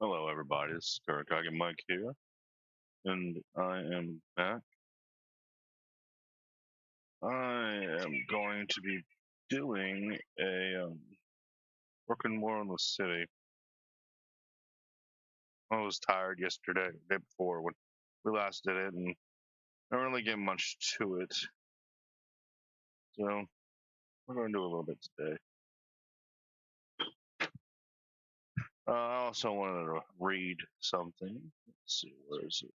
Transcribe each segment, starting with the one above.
Hello, everybody. This is Kurakage Mike here, and I am back. I am going to be doing working more on the city. I was tired yesterday, the day before, when we last did it, and I don't really get much to it. So, we're going to do a little bit today. I also wanted to read something. Let's see, where is it?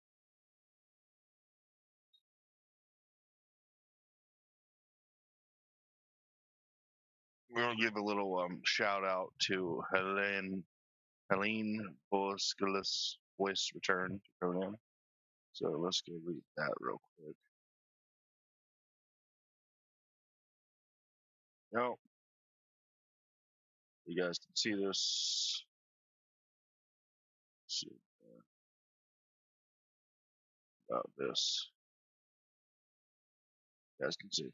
We're going to give a little shout out to Helene Boskalis' voice return to Conan. So let's go read that real quick. Now, you guys can see this. Let's see about this. You guys can see.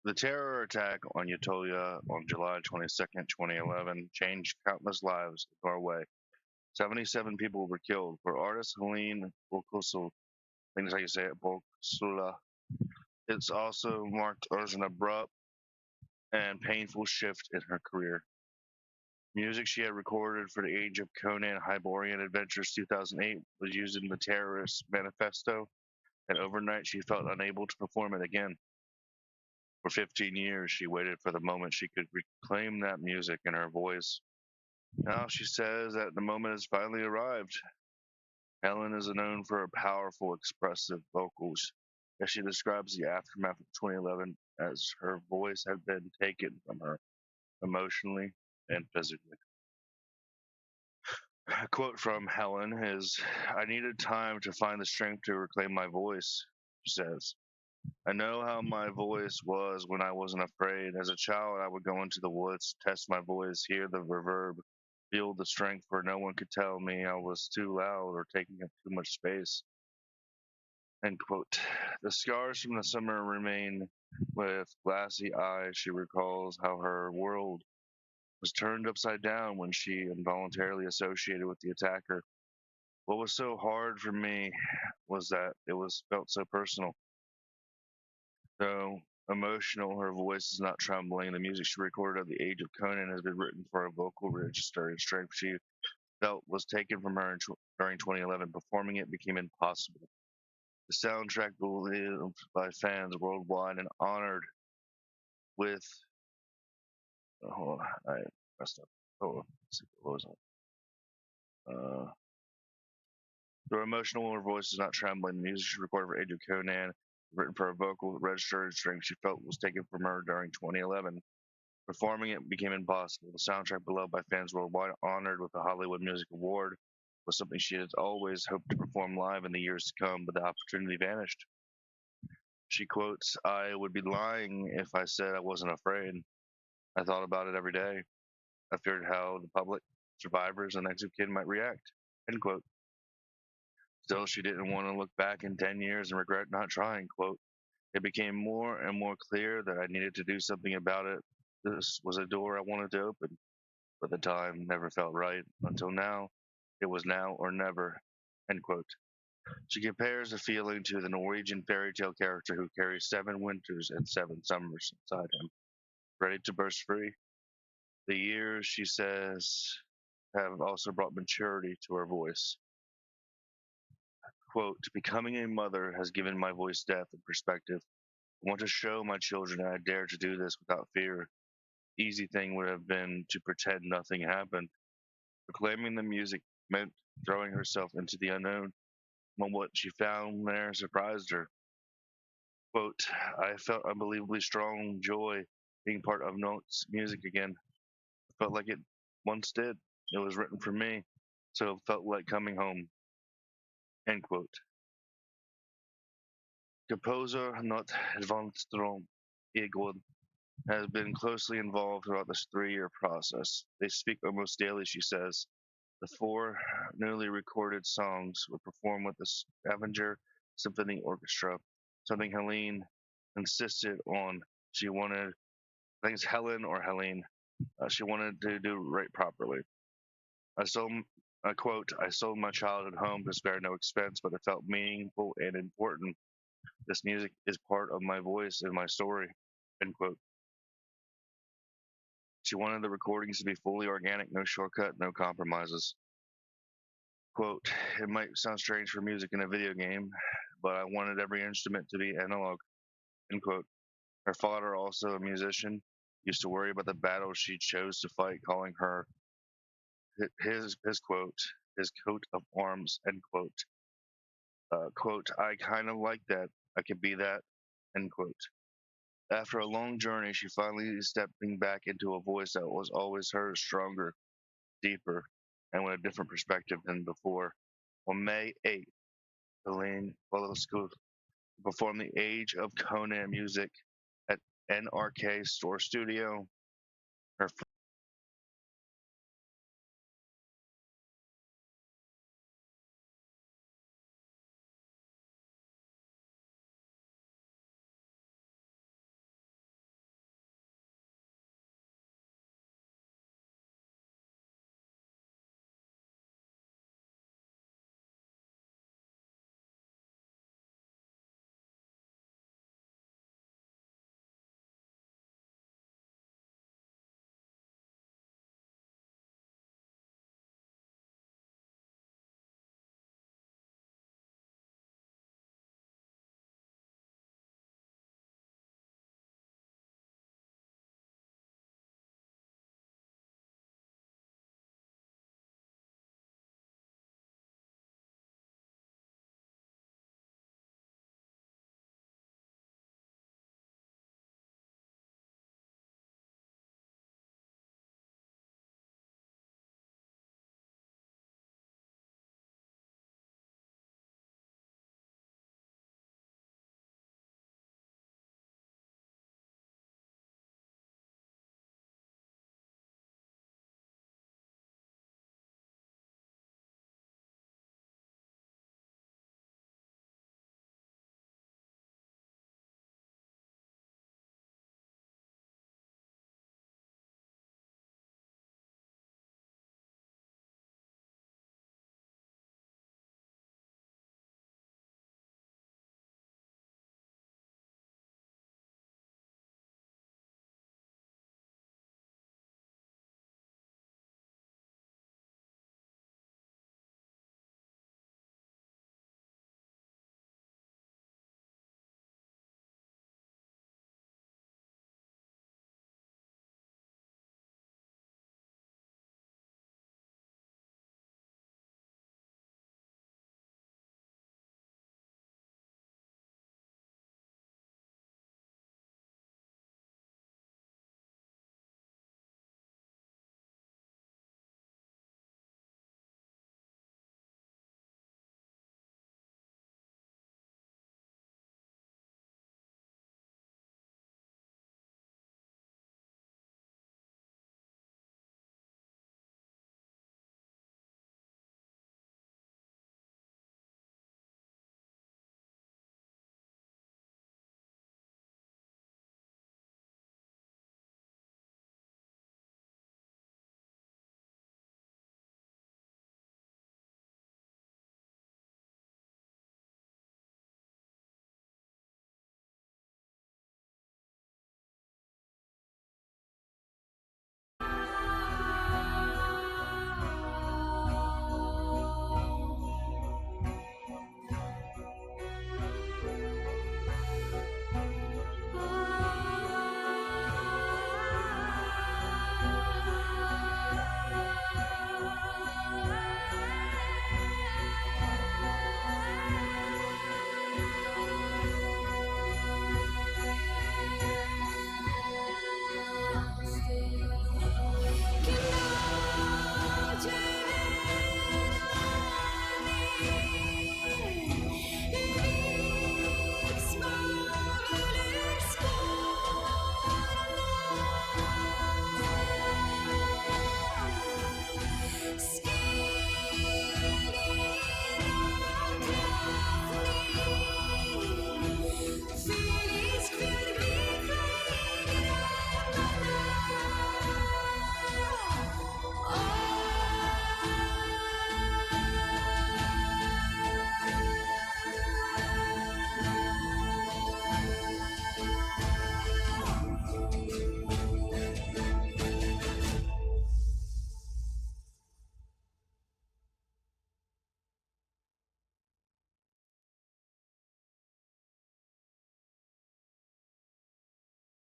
The terror attack on Utøya on July 22nd, 2011 changed countless lives in Norway. 77 people were killed. For artist Helene Bokusul, I think that's how you say it, Bokusula, it's also marked as an abrupt and painful shift in her career. Music she had recorded for the Age of Conan Hyborian Adventures 2008 was used in the terrorist manifesto, and overnight she felt unable to perform it again. For 15 years, she waited for the moment she could reclaim that music and her voice. Now she says that the moment has finally arrived. Helen is known for her powerful, expressive vocals, as she describes the aftermath of 2011 as her voice had been taken from her emotionally and physically. A quote from Helen is, "I needed time to find the strength to reclaim my voice," she says. "I know how my voice was when I wasn't afraid. As a child, I would go into the woods, test my voice, hear the reverb, feel the strength where no one could tell me I was too loud or taking up too much space." End quote. The scars from the summer remain. With glassy eyes, she recalls how her world was turned upside down when she involuntarily associated with the attacker. "What was so hard for me was that it was felt so personal." Though emotional, her voice is not trembling. The music she recorded at the Age of Conan has been written for a vocal register and strength she felt was taken from her during 2011. Performing it became impossible. The soundtrack beloved by fans worldwide and honored with. Oh, hold on, I messed up. Hold on. Let's see, what was it? Though emotional, her voice is not trembling. The music she recorded for Age of Conan, written for a vocal register and strength she felt was taken from her during 2011. Performing it became impossible. The soundtrack, beloved by fans worldwide, honored with the Hollywood Music Award, was something she had always hoped to perform live in the years to come, but the opportunity vanished. She quotes, "I would be lying if I said I wasn't afraid. I thought about it every day. I feared how the public, survivors, and next of kin might react." End quote. Still, she didn't want to look back in 10 years and regret not trying. Quote, "It became more and more clear that I needed to do something about it. This was a door I wanted to open, but the time never felt right. Until now, it was now or never." End quote. She compares the feeling to the Norwegian fairy tale character who carries 7 winters and 7 summers inside him, ready to burst free. The years, she says, have also brought maturity to her voice. Quote, "Becoming a mother has given my voice depth and perspective. I want to show my children that I dare to do this without fear. The easy thing would have been to pretend nothing happened." Reclaiming the music meant throwing herself into the unknown, when what she found there surprised her. Quote, "I felt unbelievably strong joy being part of Note's music again. I felt like it once did. It was written for me, so it felt like coming home." End quote. Composer Not Edvardstrom Egon has been closely involved throughout this 3-year process. They speak almost daily, she says. The 4 newly recorded songs were performed with the Stavanger Symphony Orchestra, something Helene insisted on. She wanted, I think it's Helen or Helene, she wanted to do right properly. I sold, I quote, I sold my childhood home to spare no expense, but it felt meaningful and important. This music is part of my voice and my story, end quote. She wanted the recordings to be fully organic, no shortcut, no compromises. Quote, it might sound strange for music in a video game, but I wanted every instrument to be analog, end quote. Her father, also a musician, used to worry about the battles she chose to fight, calling her his quote, his coat of arms, end quote. Quote, I kind of like that. I could be that, end quote. After a long journey, she finally stepping back into a voice that was always hers, stronger, deeper, and with a different perspective than before. On May 8th, Helene Volokhov performed the Age of Conan music at NRK Store Studio. Her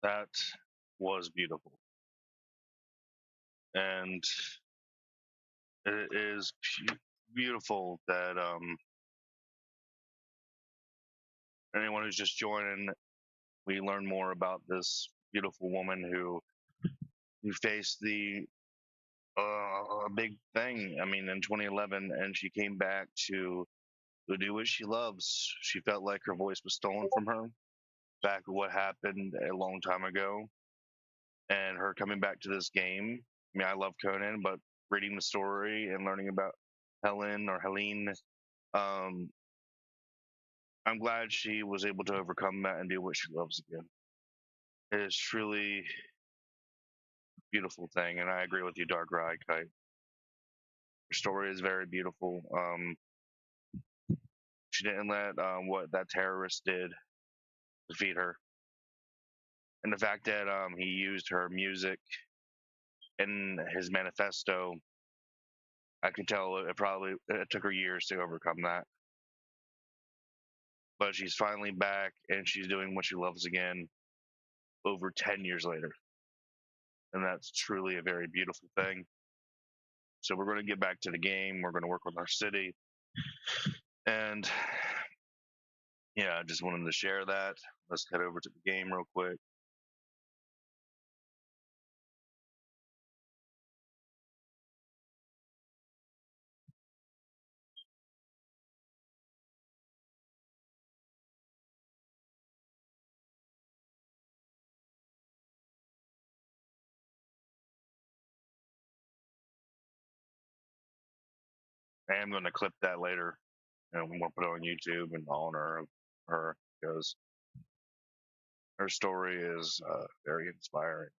That was beautiful. And it is beautiful that anyone who's just joining, we learn more about this beautiful woman who faced the a big thing. I mean, in 2011, and she came back to do what she loves. She felt like her voice was stolen from her back at what happened a long time ago, and her coming back to this game. I mean, I love Conan, but reading the story and learning about Helen or Helene, um, I'm glad she was able to overcome that and do what she loves again. It is truly a beautiful thing, and I agree with you, Dark Ride Kite. Her story is very beautiful. She didn't let what that terrorist did defeat her, and the fact that he used her music in his manifesto, I can tell it took her years to overcome that. But she's finally back, and she's doing what she loves again over 10 years later. And that's truly a very beautiful thing. So we're going to get back to the game. We're going to work with our city. And yeah, I just wanted to share that. Let's head over to the game real quick. I am going to clip that later, and we'll put it on YouTube in honor of her, because her story is very inspiring.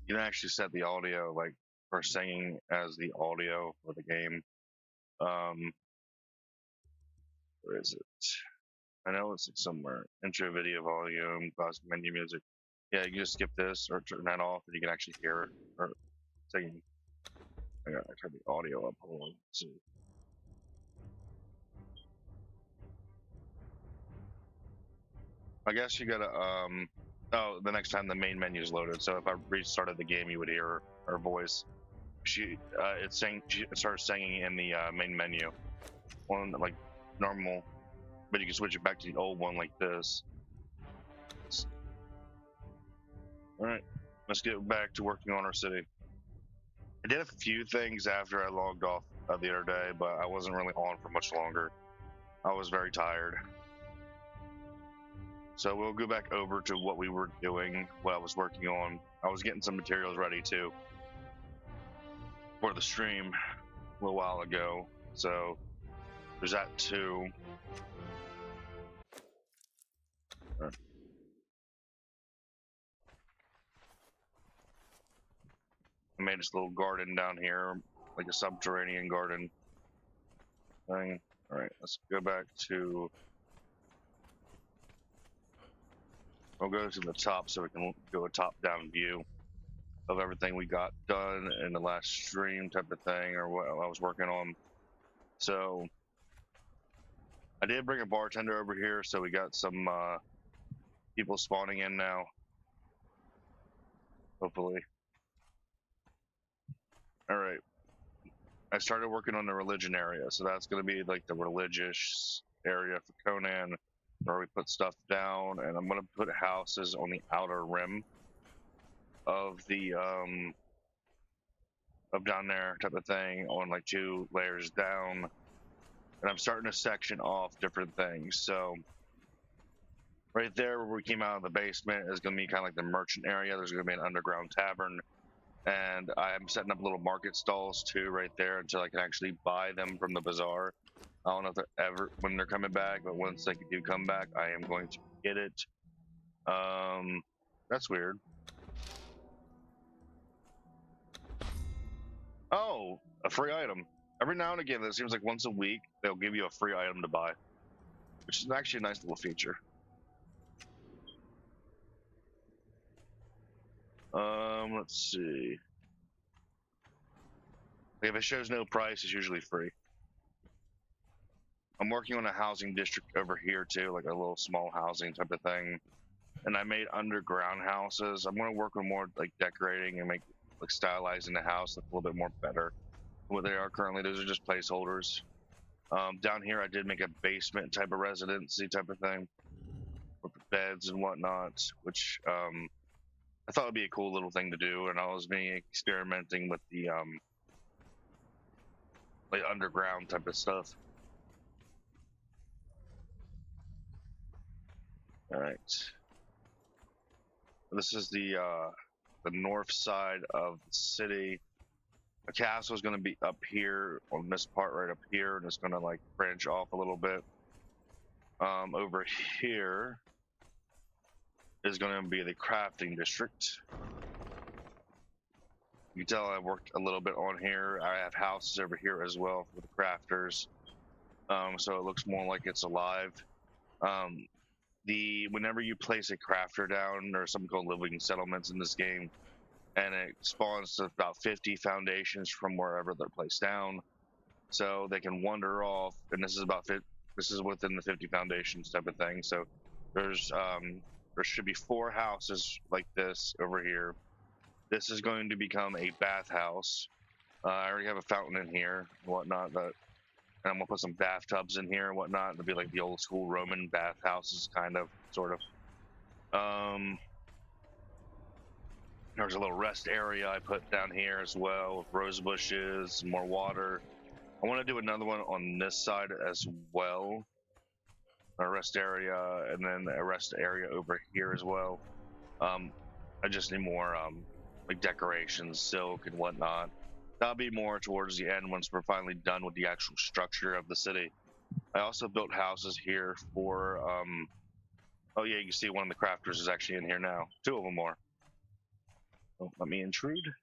You can actually set the audio, like, for singing as the audio for the game. Where is it? I know it's somewhere. Intro video volume, classic menu music. Yeah, you can just skip this or turn that off, and you can actually hear her singing. I gotta turn the audio up. Hold on. Let's see. I guess you gotta oh, the next time the main menu is loaded. So if I restarted the game, you would hear her voice. She started singing in the main menu, one like normal, but you can switch it back to the old one like this. All right, let's get back to working on our city. I did a few things after I logged off the other day, but I wasn't really on for much longer. I was very tired. So we'll go back over to what we were doing, what I was working on. I was getting some materials ready too for the stream a little while ago. So there's that too. I made this little garden down here, like a subterranean garden thing. All right, let's go back to. We'll go to the top so we can go a top-down view of everything we got done in the last stream type of thing, or what I was working on. So I did bring a bartender over here, so we got some people spawning in now. Hopefully. All right. I started working on the religion area, so that's going to be like the religious area for Conan, where we put stuff down, and I'm going to put houses on the outer rim of the of down there type of thing, on like 2 layers down, and I'm starting to section off different things. So right there where we came out of the basement is going to be kind of like the merchant area. There's going to be an underground tavern, and I'm setting up little market stalls too right there until I can actually buy them from the bazaar. I don't know if they're ever when they're coming back, but once they do come back, I am going to get it. That's weird. Oh, a free item. Every now and again, it seems like once a week they'll give you a free item to buy, which is actually a nice little feature. Let's see. If it shows no price, it's usually free. I'm working on a housing district over here too, like a little small housing type of thing. And I made underground houses. I'm gonna work on more like decorating and make like stylizing the house look a little bit more better than what they are currently. Those are just placeholders. Down here, I did make a basement type of residency type of thing with beds and whatnot, which I thought would be a cool little thing to do. And I was experimenting with the like underground type of stuff. All right. This is the north side of the city. The castle is going to be up here on this part right up here, and it's going to like branch off a little bit. Over here is going to be the crafting district. You can tell I worked a little bit on here. I have houses over here as well for the crafters, so it looks more like it's alive. Whenever you place a crafter down, there's something called living settlements in this game, and it spawns to about 50 foundations from wherever they're placed down, so they can wander off. And this is within the 50 foundations type of thing. So there should be 4 houses like this over here. This is going to become a bathhouse. I already have a fountain in here and whatnot, and I'm gonna put some bathtubs in here and whatnot. It'll be like the old school Roman bathhouses, kind of, sort of. There's a little rest area I put down here as well, with rose bushes, more water. I want to do another one on this side as well. A rest area, and then a rest area over here as well. I just need more like decorations, silk and whatnot. That'll be more towards the end once we're finally done with the actual structure of the city. I also built houses here for oh yeah, you can see one of the crafters is actually in here now. 2 of them more. Don't let me intrude.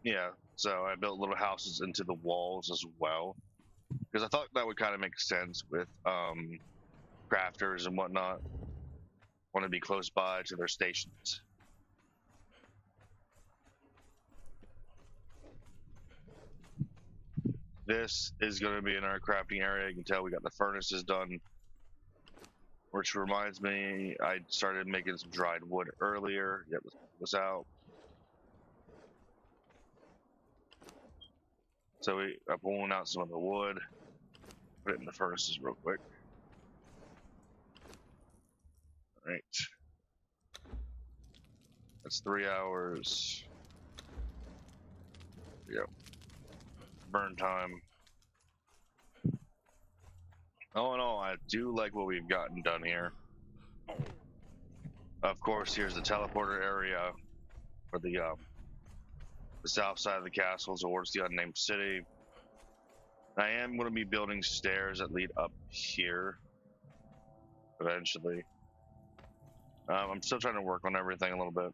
Yeah, so I built little houses into the walls as well, because I thought that would kind of make sense with crafters and whatnot. Want to be close by to their stations. This is going to be in our crafting area. You can tell we got the furnaces done, which reminds me, I started making some dried wood earlier. Yep, was out. So I'm pulling out some of the wood, put it in the furnaces real quick. All right. That's 3 hours. Yep. Burn time. All in all, I do like what we've gotten done here. Of course, here's the teleporter area for the south side of the castle towards the unnamed city. I am going to be building stairs that lead up here eventually. I'm still trying to work on everything a little bit.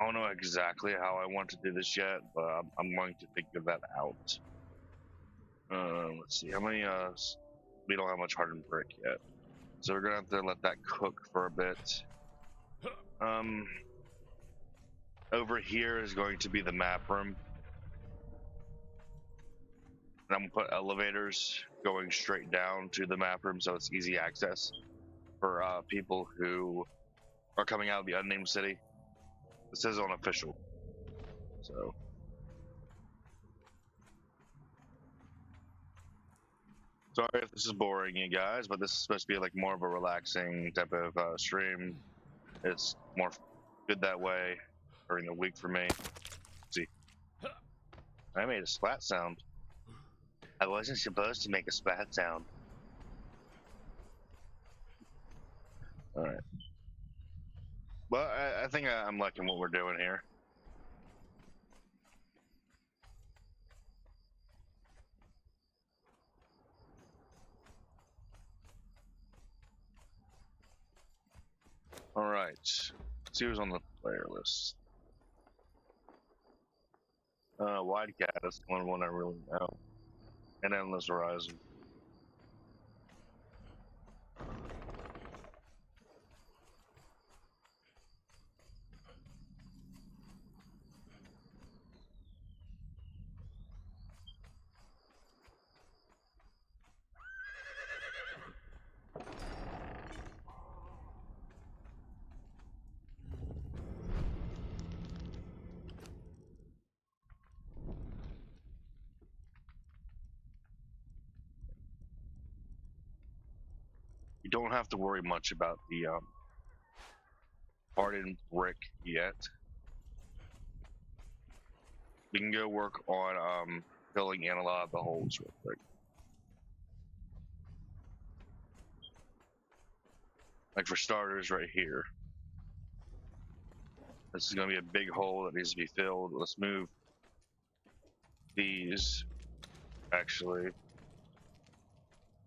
I don't know exactly how I want to do this yet, but I'm going to figure that out. Let's see, how many, we don't have much hardened brick yet. So we're gonna have to let that cook for a bit. Over here is going to be the map room. And I'm gonna put elevators going straight down to the map room so it's easy access for people who are coming out of the unnamed city. This is unofficial, so. Sorry if this is boring, you guys, but this is supposed to be like more of a relaxing type of stream. It's more good that way during the week for me. Let's see, I made a splat sound. I wasn't supposed to make a splat sound. All right. Well, I think I'm liking what we're doing here. All right. Let's see who's on the Player list. Wildcat is the one I really know. And Endless Horizon. You don't have to worry much about the hardened brick yet. We can go work on filling in a lot of the holes real quick. Like for starters, right here. This is going to be a big hole that needs to be filled. Let's move these actually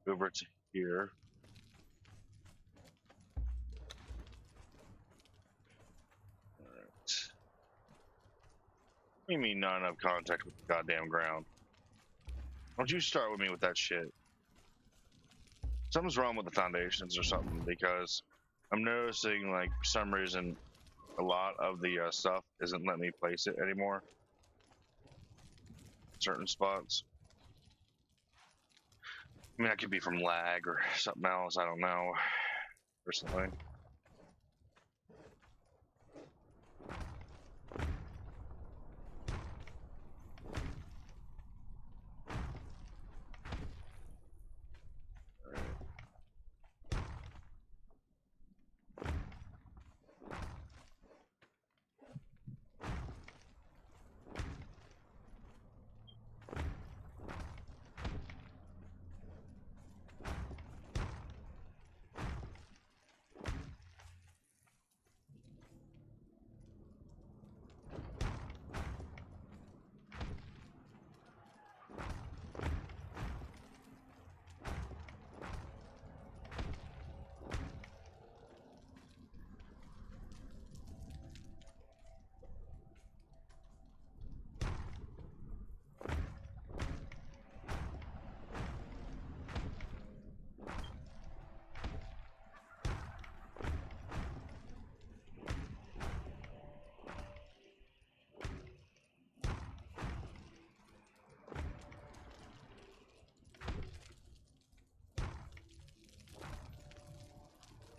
over to here. Alright. What do you mean not enough contact with the goddamn ground? Don't you start with me with that shit. Something's wrong with the foundations or something, because I'm noticing, like, for some reason, a lot of the stuff isn't letting me place it anymore. Certain spots. I mean, that could be from lag or something else. I don't know, personally.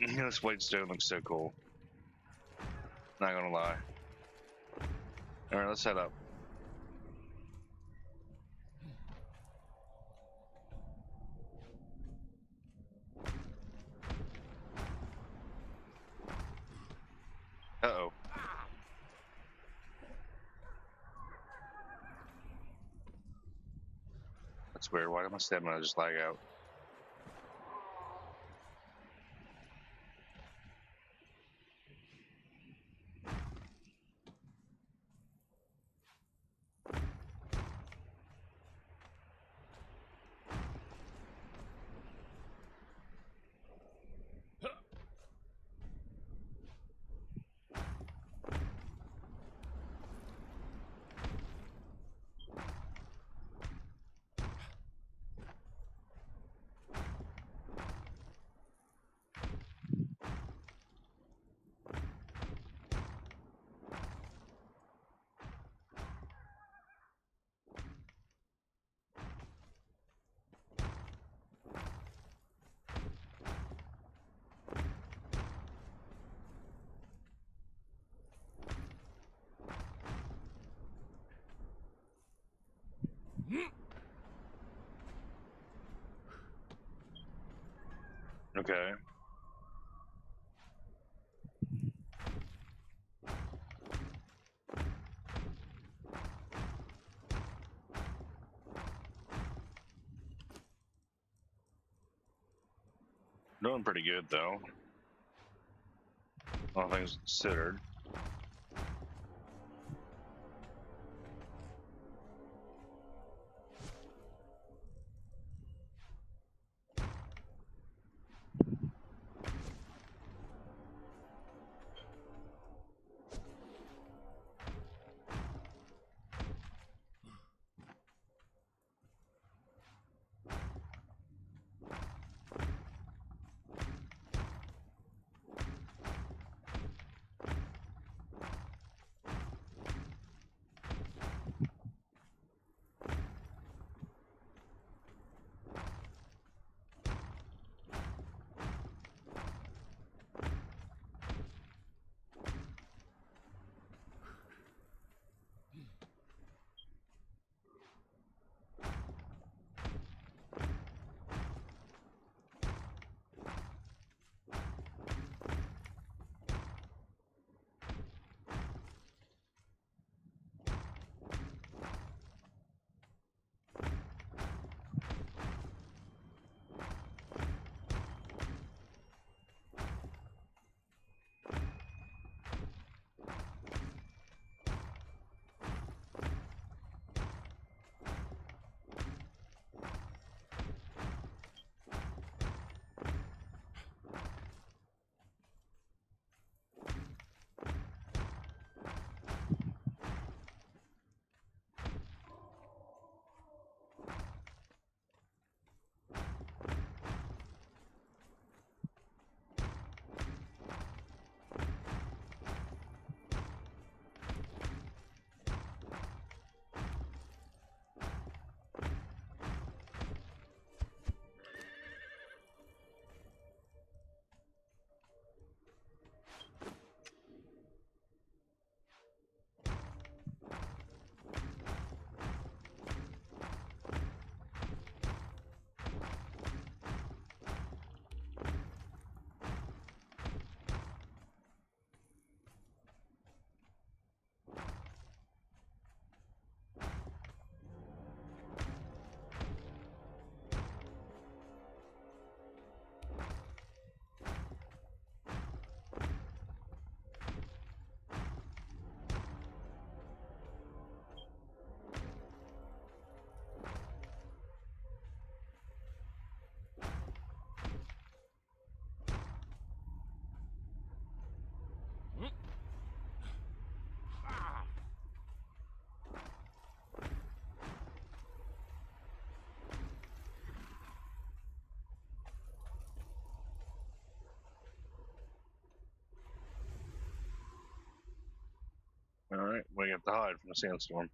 This white stone looks so cool. Not gonna lie. Alright, let's head up. Uh-oh. That's weird. Why did my stamina just lag out? Okay. Doing pretty good, though. All things considered. Alright, we have to hide from the sandstorm.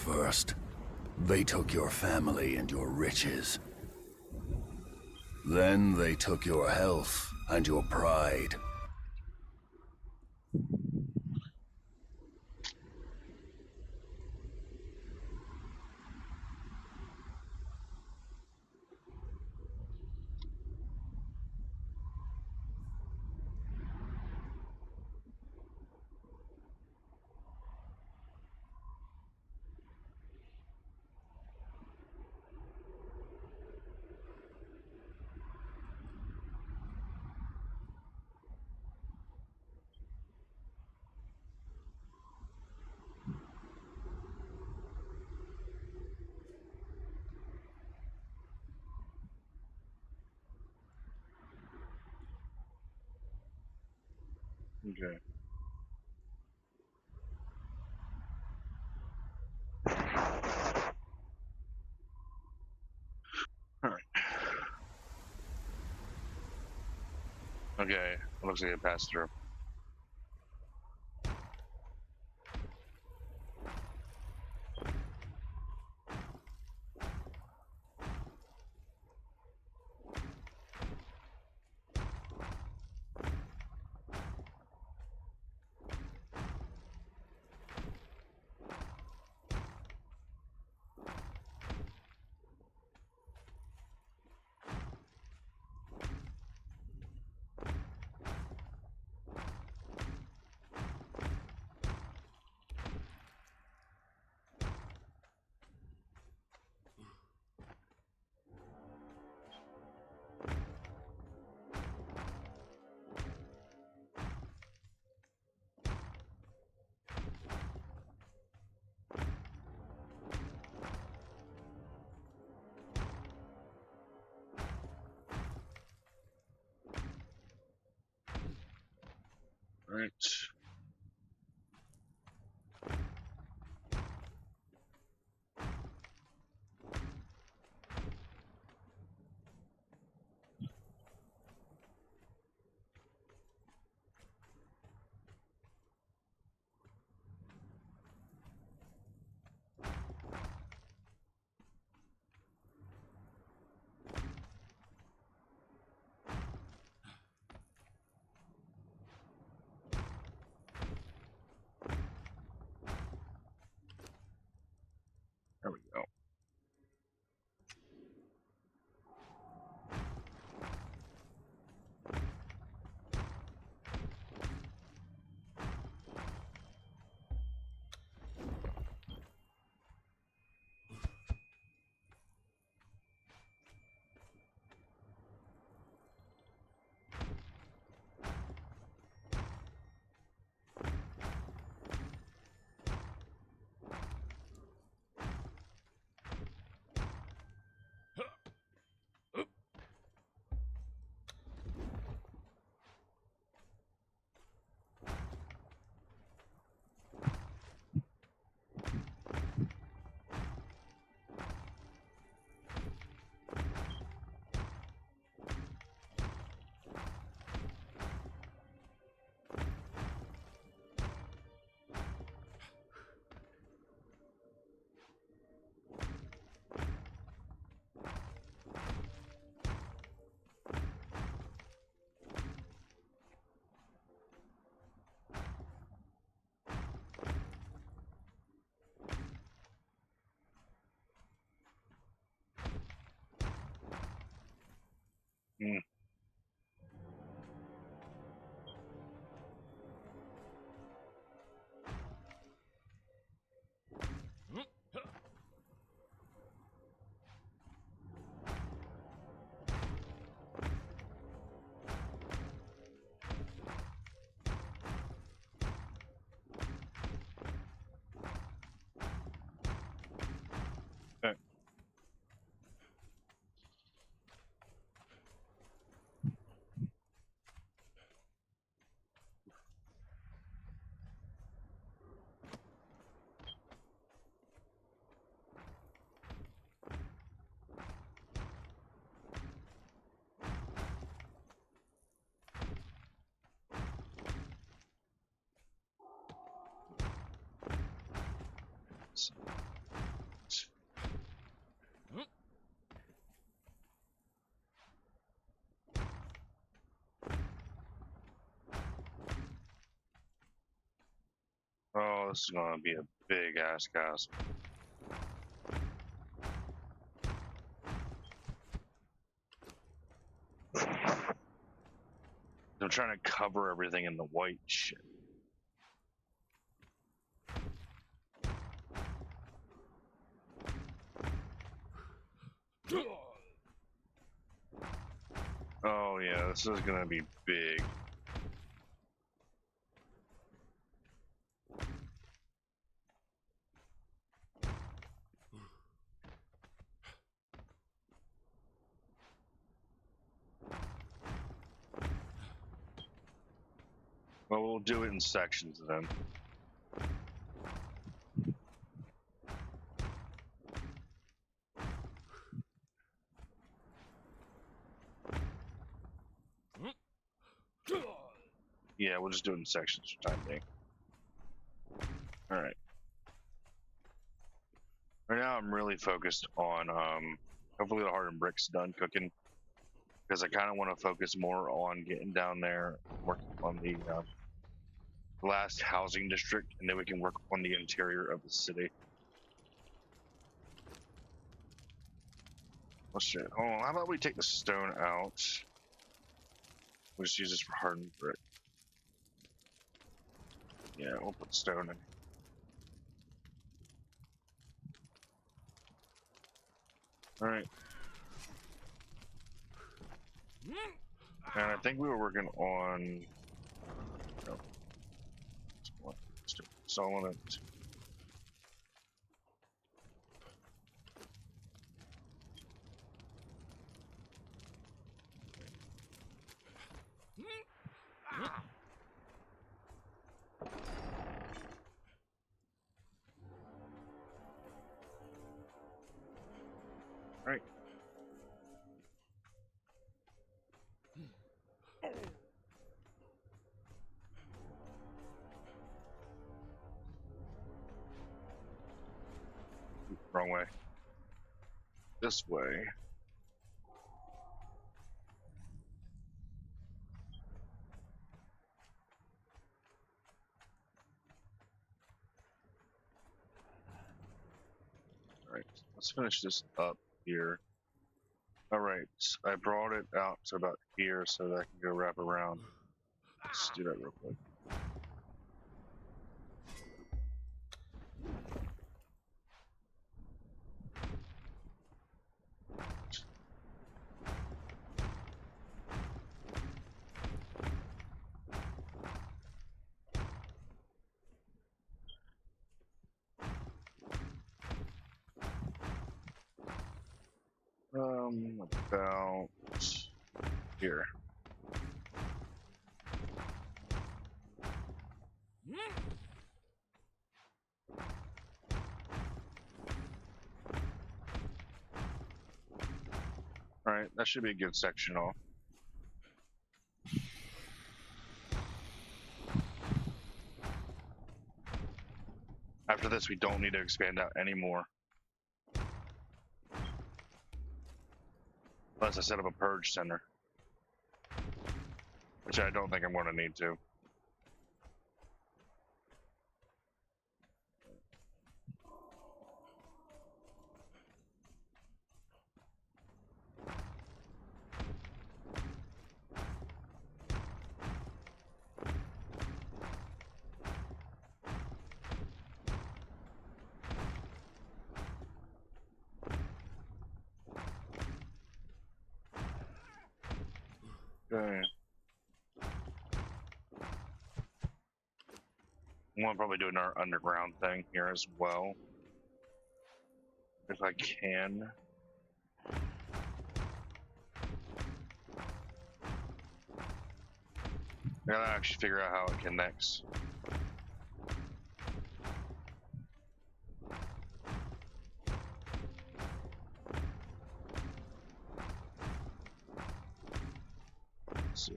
First, they took your family and your riches. Then they took your health and your pride. Okay. Alright. Okay, looks like it passed through. Alright. Oh, this is gonna be a big ass castle. I'm trying to cover everything in the white shit. Oh yeah, this is gonna be big. Well, we'll do it in sections then. Yeah, we'll just do it in sections for time being. Alright. Right now I'm really focused on hopefully the hardened brick's done cooking. Because I kind of want to focus more on getting down there, working on the last housing district, and then we can work on the interior of the city. Oh shit. Hold on, how about we take the stone out? We'll just use this for hardened brick. Yeah, we'll put stone in. Alright. And I think we were working on... No. So I want to... Right. Wrong way. This way. Alright, let's finish this up here. Alright, I brought it out to about here so that I can go wrap around. Let's do that real quick. About here. Alright, that should be a good section off. After this, we don't need to expand out anymore. Unless I set up a purge center. Which I don't think I'm going to need to. Okay. I'm gonna probably do another underground thing here as well. If I can. I gotta actually figure out how it connects. Let's see.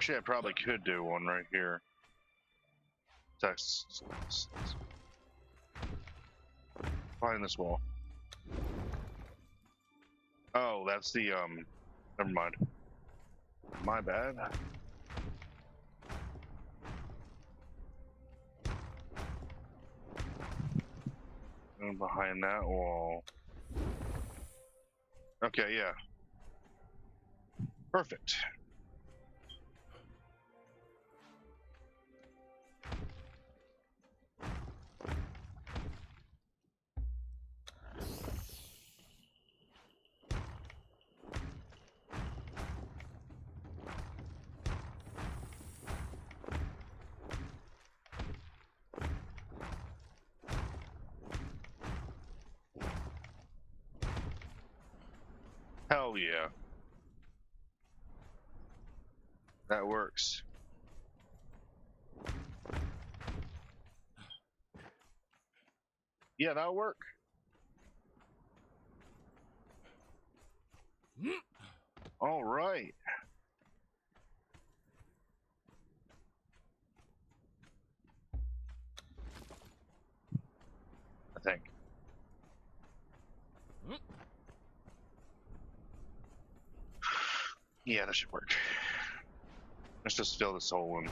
Actually, I probably could do one right here. Text. Behind this wall. Oh, that's the, never mind. My bad. And behind that wall. Okay, yeah. Perfect. Hell yeah. That works. Yeah, that'll work. All right. I think. Yeah, that should work. Let's just fill this hole in.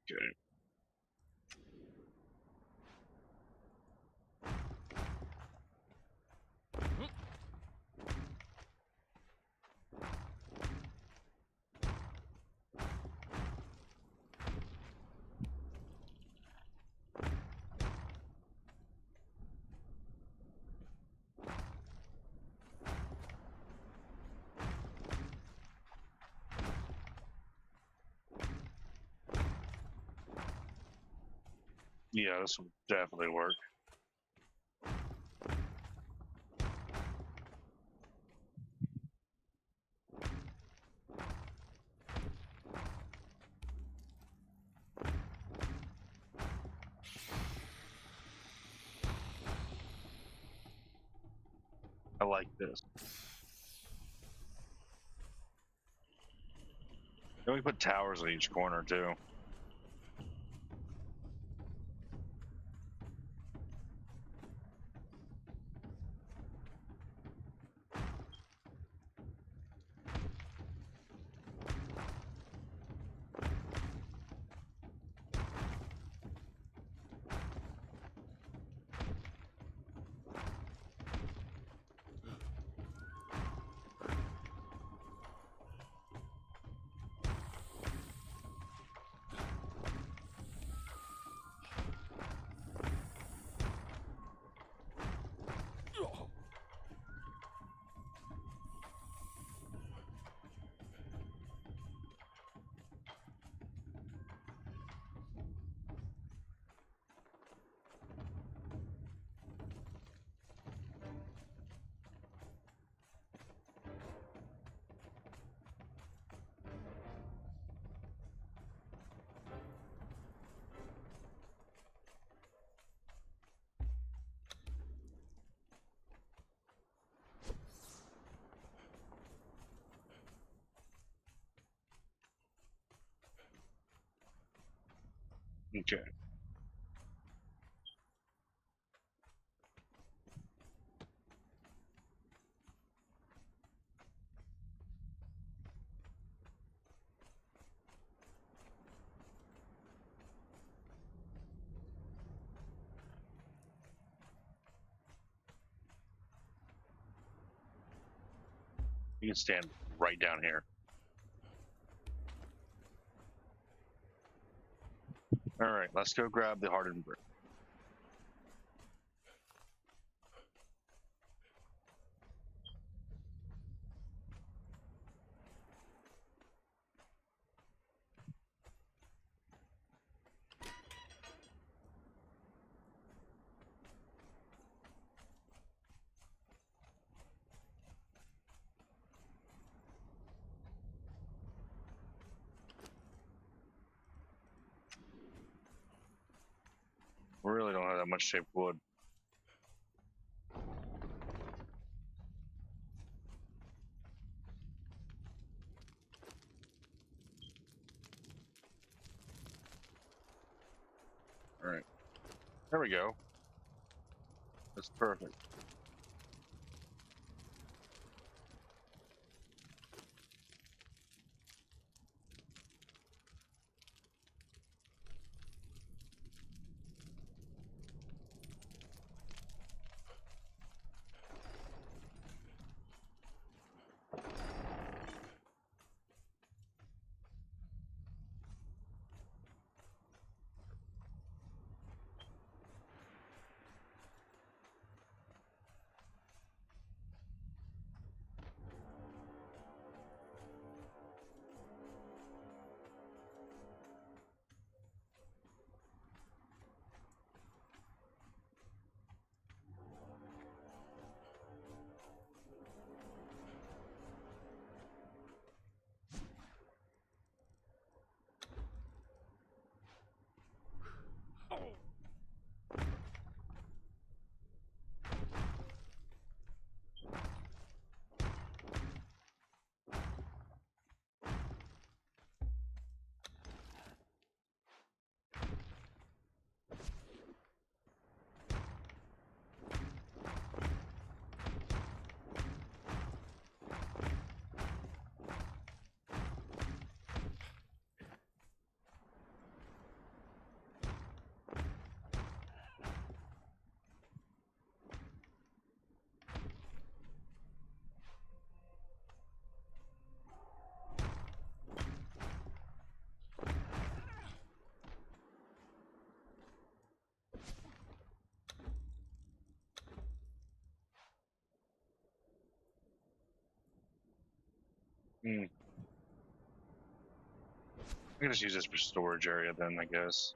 Okay. Yeah, this will definitely work. I like this. Then we put towers in each corner too. Okay. You can stand right down here. Alright, let's go grab the hardened brick. We really don't have that much shaped wood. Alright. There we go. That's perfect. I can just use this for storage area then, I guess.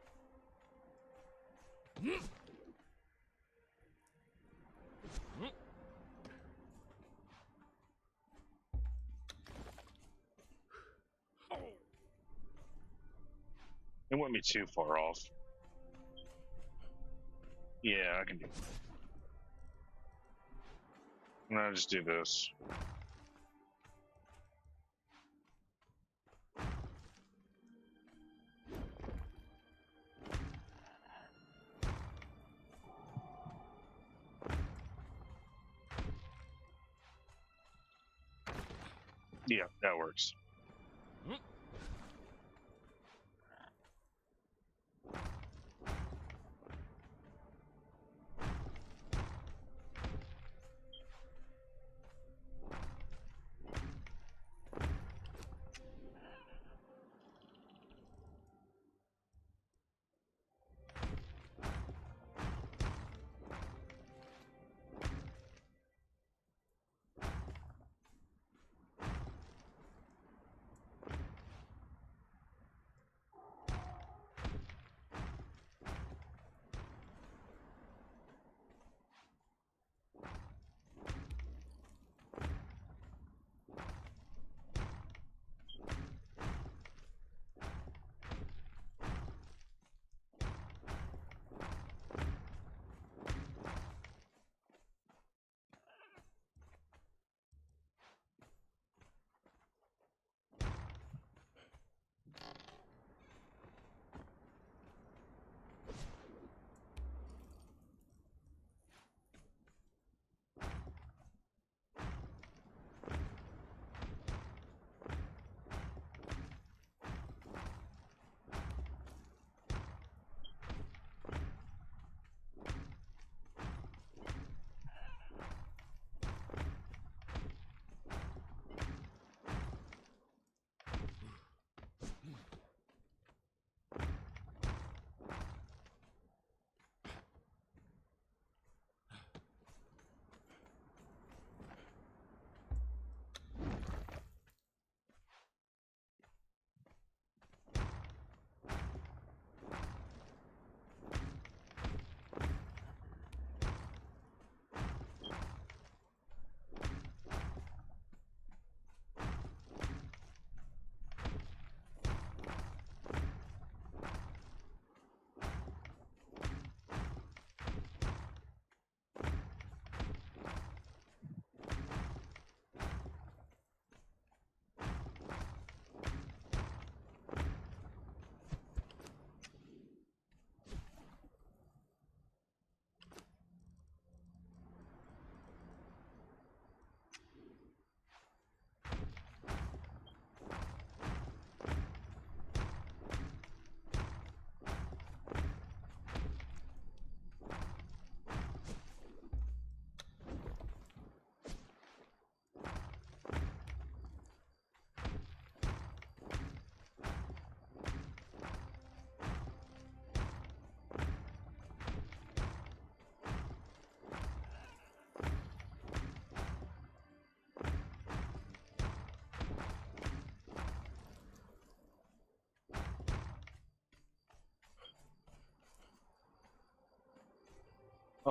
It wouldn't be too far off. Yeah, I can do that. And I'll just do this. Yeah, that works.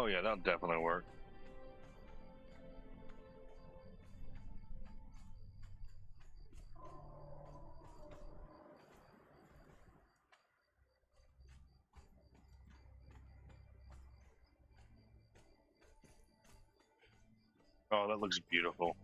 Oh yeah, that'll definitely work. Oh, that looks beautiful.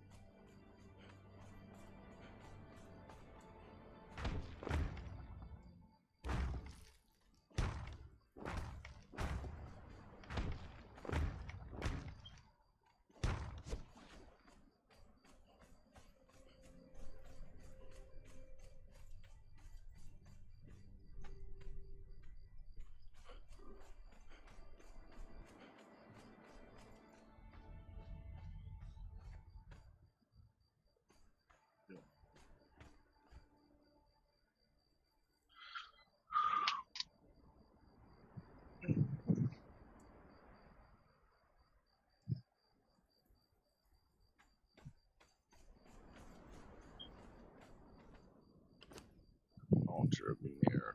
Altar Veneer.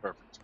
Perfect.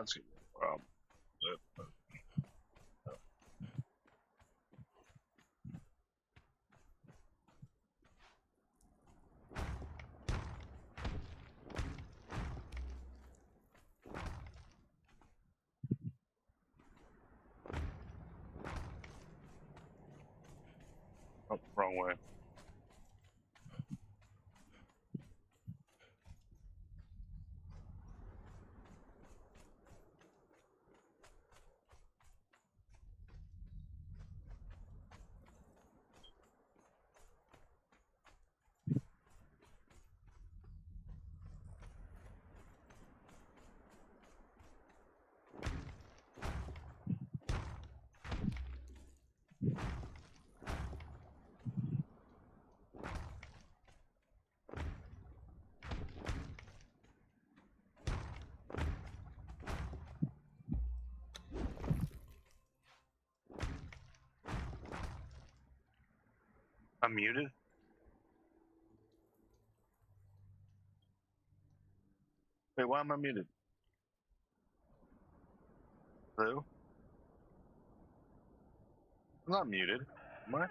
That's gonna be a problem. Oh, wrong way. I'm muted. Wait, why am I muted? Hello? I'm not muted. Am I?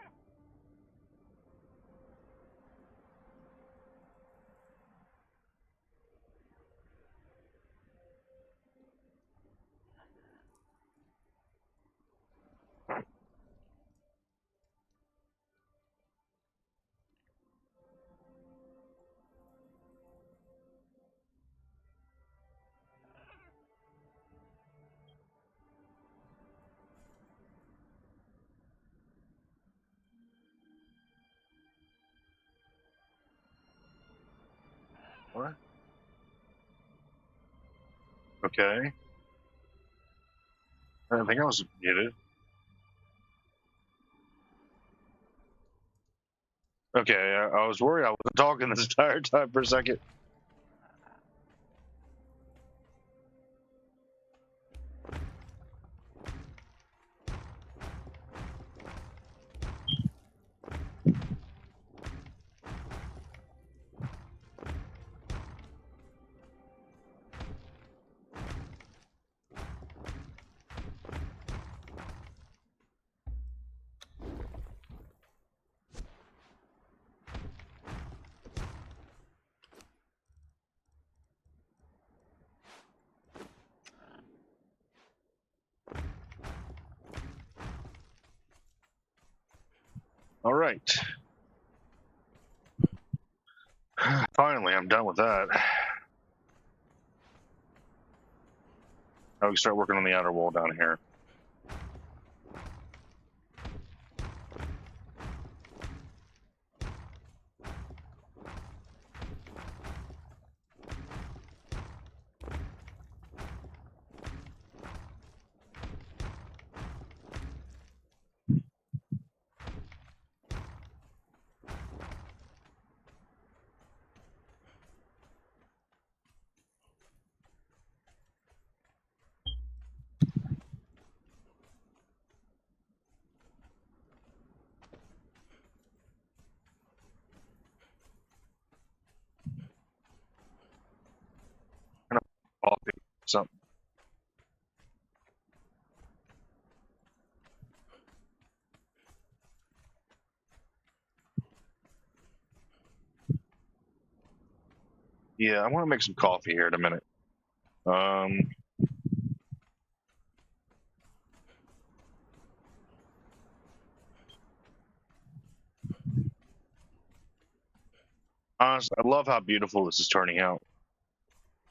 What? Okay. I think I was muted. Okay, I was worried I wasn't talking this entire time for a second. All right. Finally, I'm done with that. Now we can start working on the outer wall down here. Coffee, something. Yeah, I want to make some coffee here in a minute. Honestly, I love how beautiful this is turning out.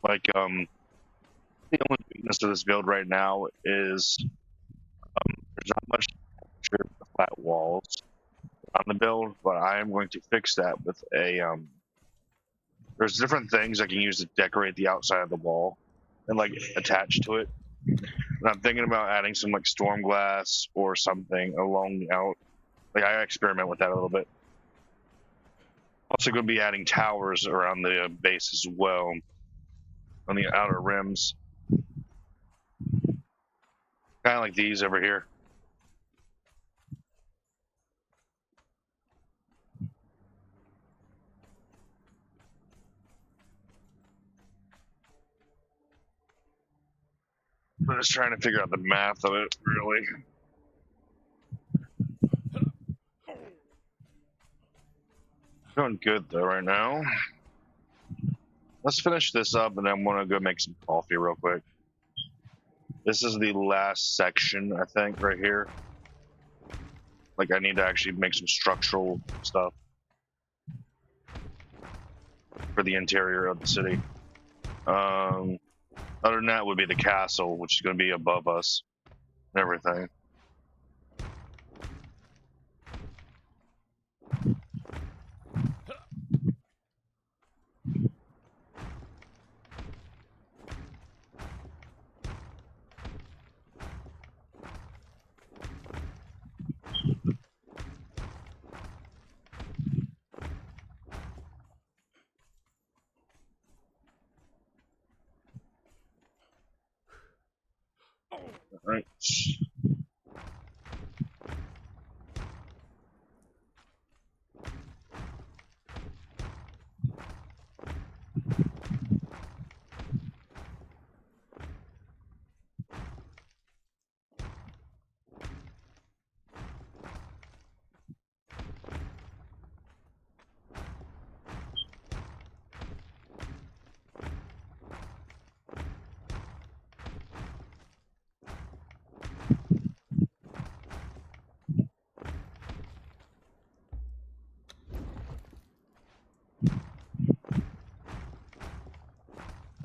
Like, the only weakness of this build right now is there's not much texture with the flat walls on the build, but I am going to fix that with a there's different things I can use to decorate the outside of the wall and like attach to it. And I'm thinking about adding some like storm glass or something along out. Like I experiment with that a little bit. Also going to be adding towers around the base as well on the outer rims. Kind of like these over here. I'm just trying to figure out the math of it, really. Doing good though right now. Let's finish this up and then I'm gonna go make some coffee real quick. This is the last section, I think, right here. Like I need to actually make some structural stuff for the interior of the city. Other than that would be the castle, which is gonna be above us and everything. Right.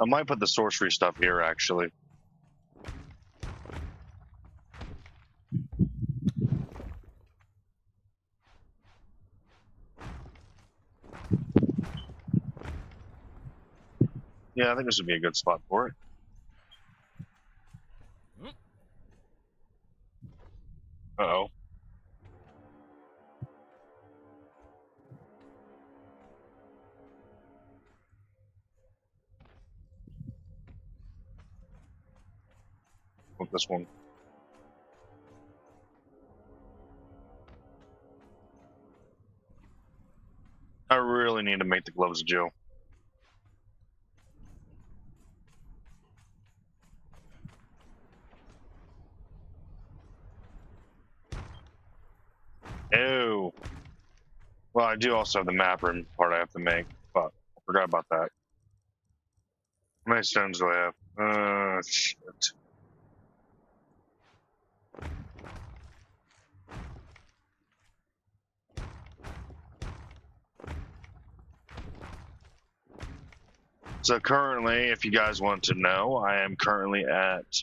I might put the sorcery stuff here, actually. Yeah, I think this would be a good spot for it. Uh-oh. With this one. I really need to make the gloves of Joe. Oh. Well, I do also have the map room part I have to make, but I forgot about that. How many stones do I have? Shit. So currently, if you guys want to know, I am currently at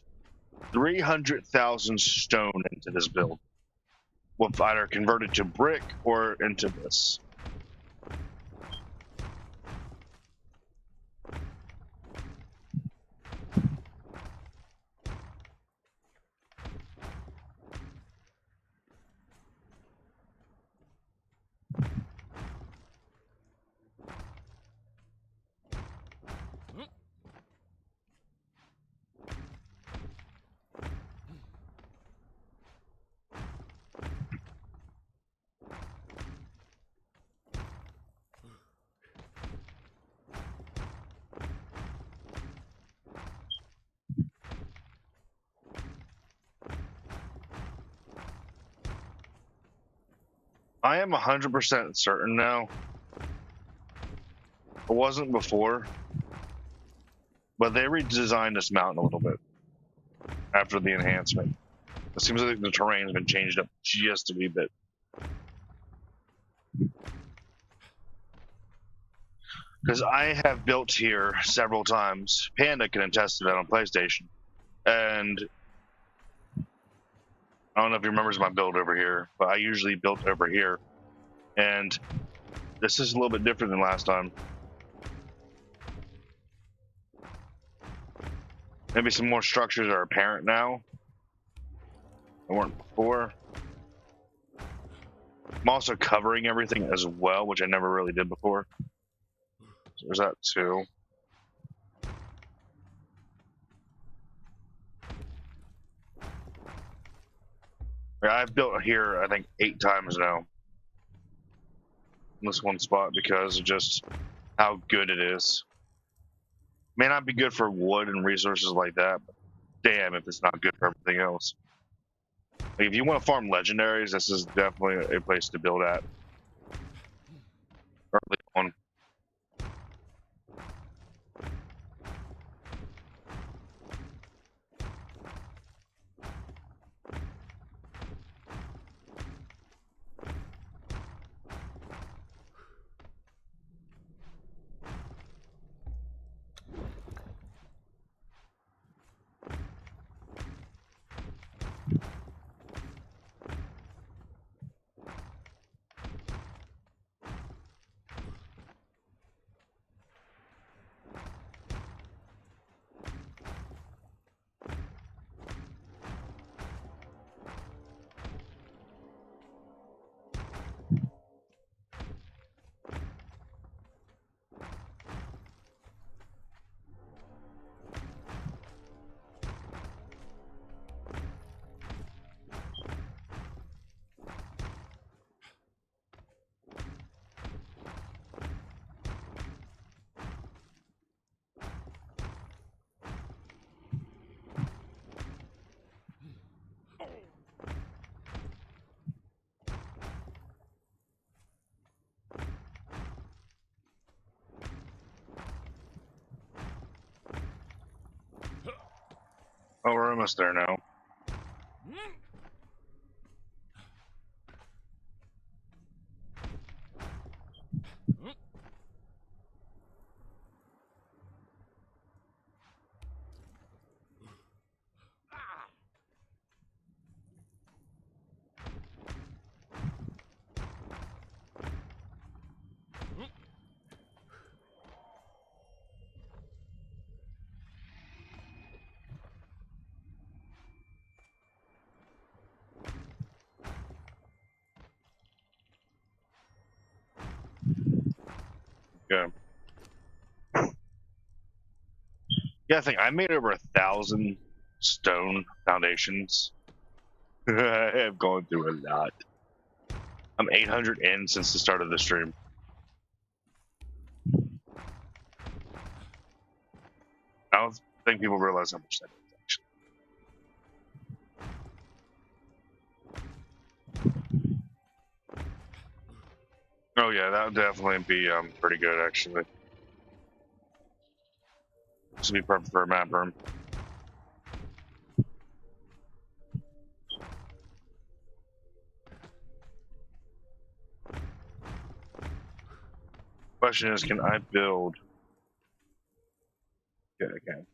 300,000 stone into this build. With either converted to brick or into this. I am 100% certain now. It wasn't before, but they redesigned this mountain a little bit after the enhancement. It seems like the terrain's been changed up just a wee bit. Because I have built here several times. Panda can attest to that on PlayStation. And I don't know if he remembers my build over here, but I usually built over here. And this is a little bit different than last time. Maybe some more structures are apparent now. They weren't before. I'm also covering everything as well, which I never really did before. So there's that too. Yeah, I've built here, I think, 8 times now. In this one spot because of just how good it is. May not be good for wood and resources like that, but damn if it's not good for everything else. Like, if you want to farm legendaries, this is definitely a place to build at. Early on. Oh, we're almost there now. Yeah. Yeah, I think I made over 1,000 stone foundations. I have gone through a lot. I'm 800 in since the start of the stream. I don't think people realize how much that is, actually. Oh yeah, that would definitely be pretty good, actually. This would be perfect for a map room. Question is, can I build? Yeah, I can.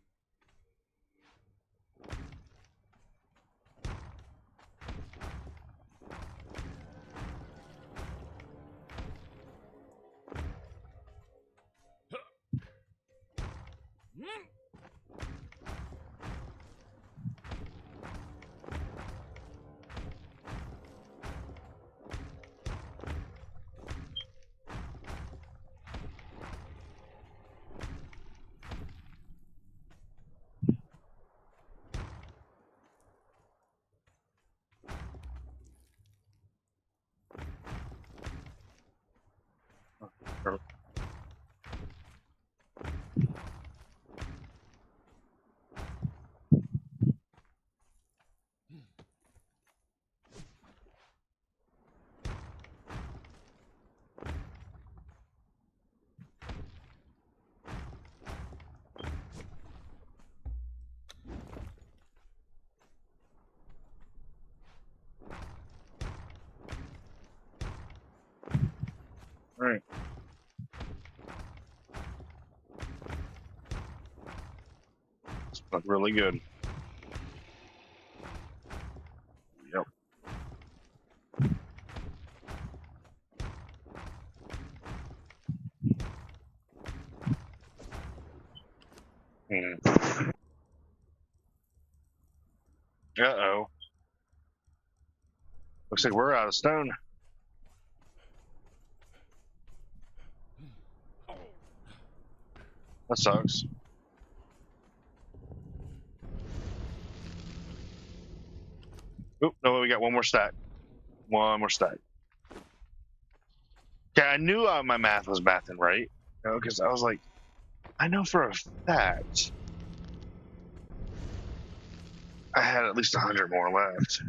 Perfect. All right. This look really good. Yep. Uh-oh. Looks like we're out of stone. That sucks. Oop, no, we got one more stack. One more stack. Okay, I knew my math was mathing right. You know, because I was like, I know for a fact. I had at least 100 more left.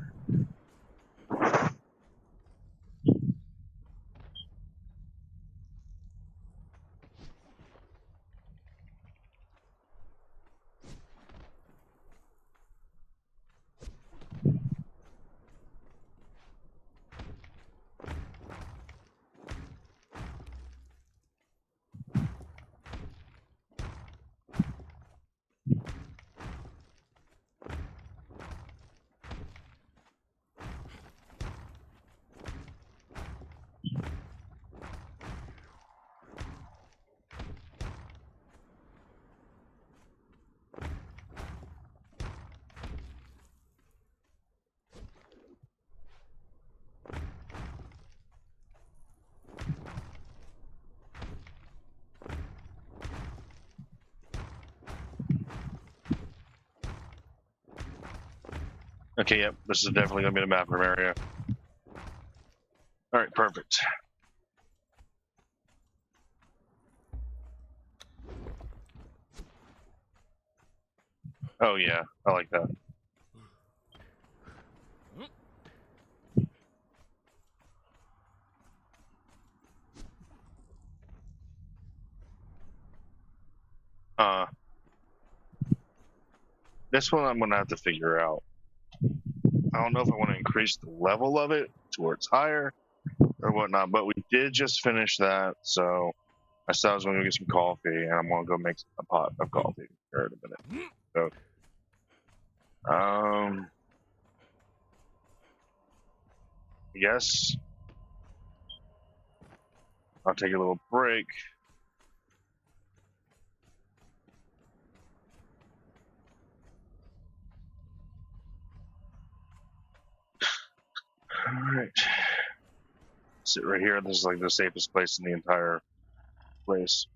Okay, yep, this is definitely going to be the map room area. Alright, perfect. Oh yeah, I like that. This one I'm going to have to figure out. I don't know if I want to increase the level of it to where it's higher or whatnot, but we did just finish that, so I said I was going to get some coffee, and I'm going to go make a pot of coffee here in a minute. So, I guess I'll take a little break. All right. Sit right here. This is like the safest place in the entire place.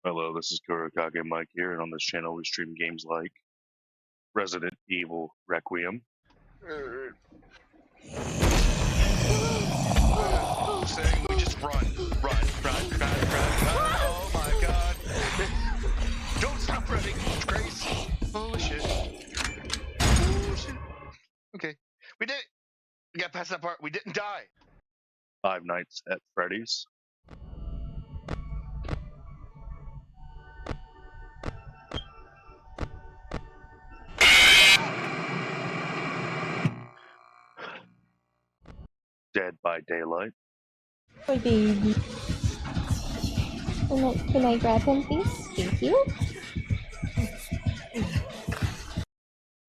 Hello, this is Kurokage Mike here, and on this channel we stream games like Resident Evil Requiem. Saying we just run. Oh my god. Don't stop running, Grace. Holy shit. Okay. We did it. We got past that part. We didn't die. Five Nights at Freddy's. Dead by Daylight. My baby. Can I grab him, please? Thank you.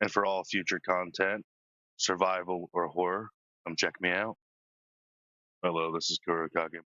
And for all future content, survival or horror, come check me out. Hello, this is Kurokage.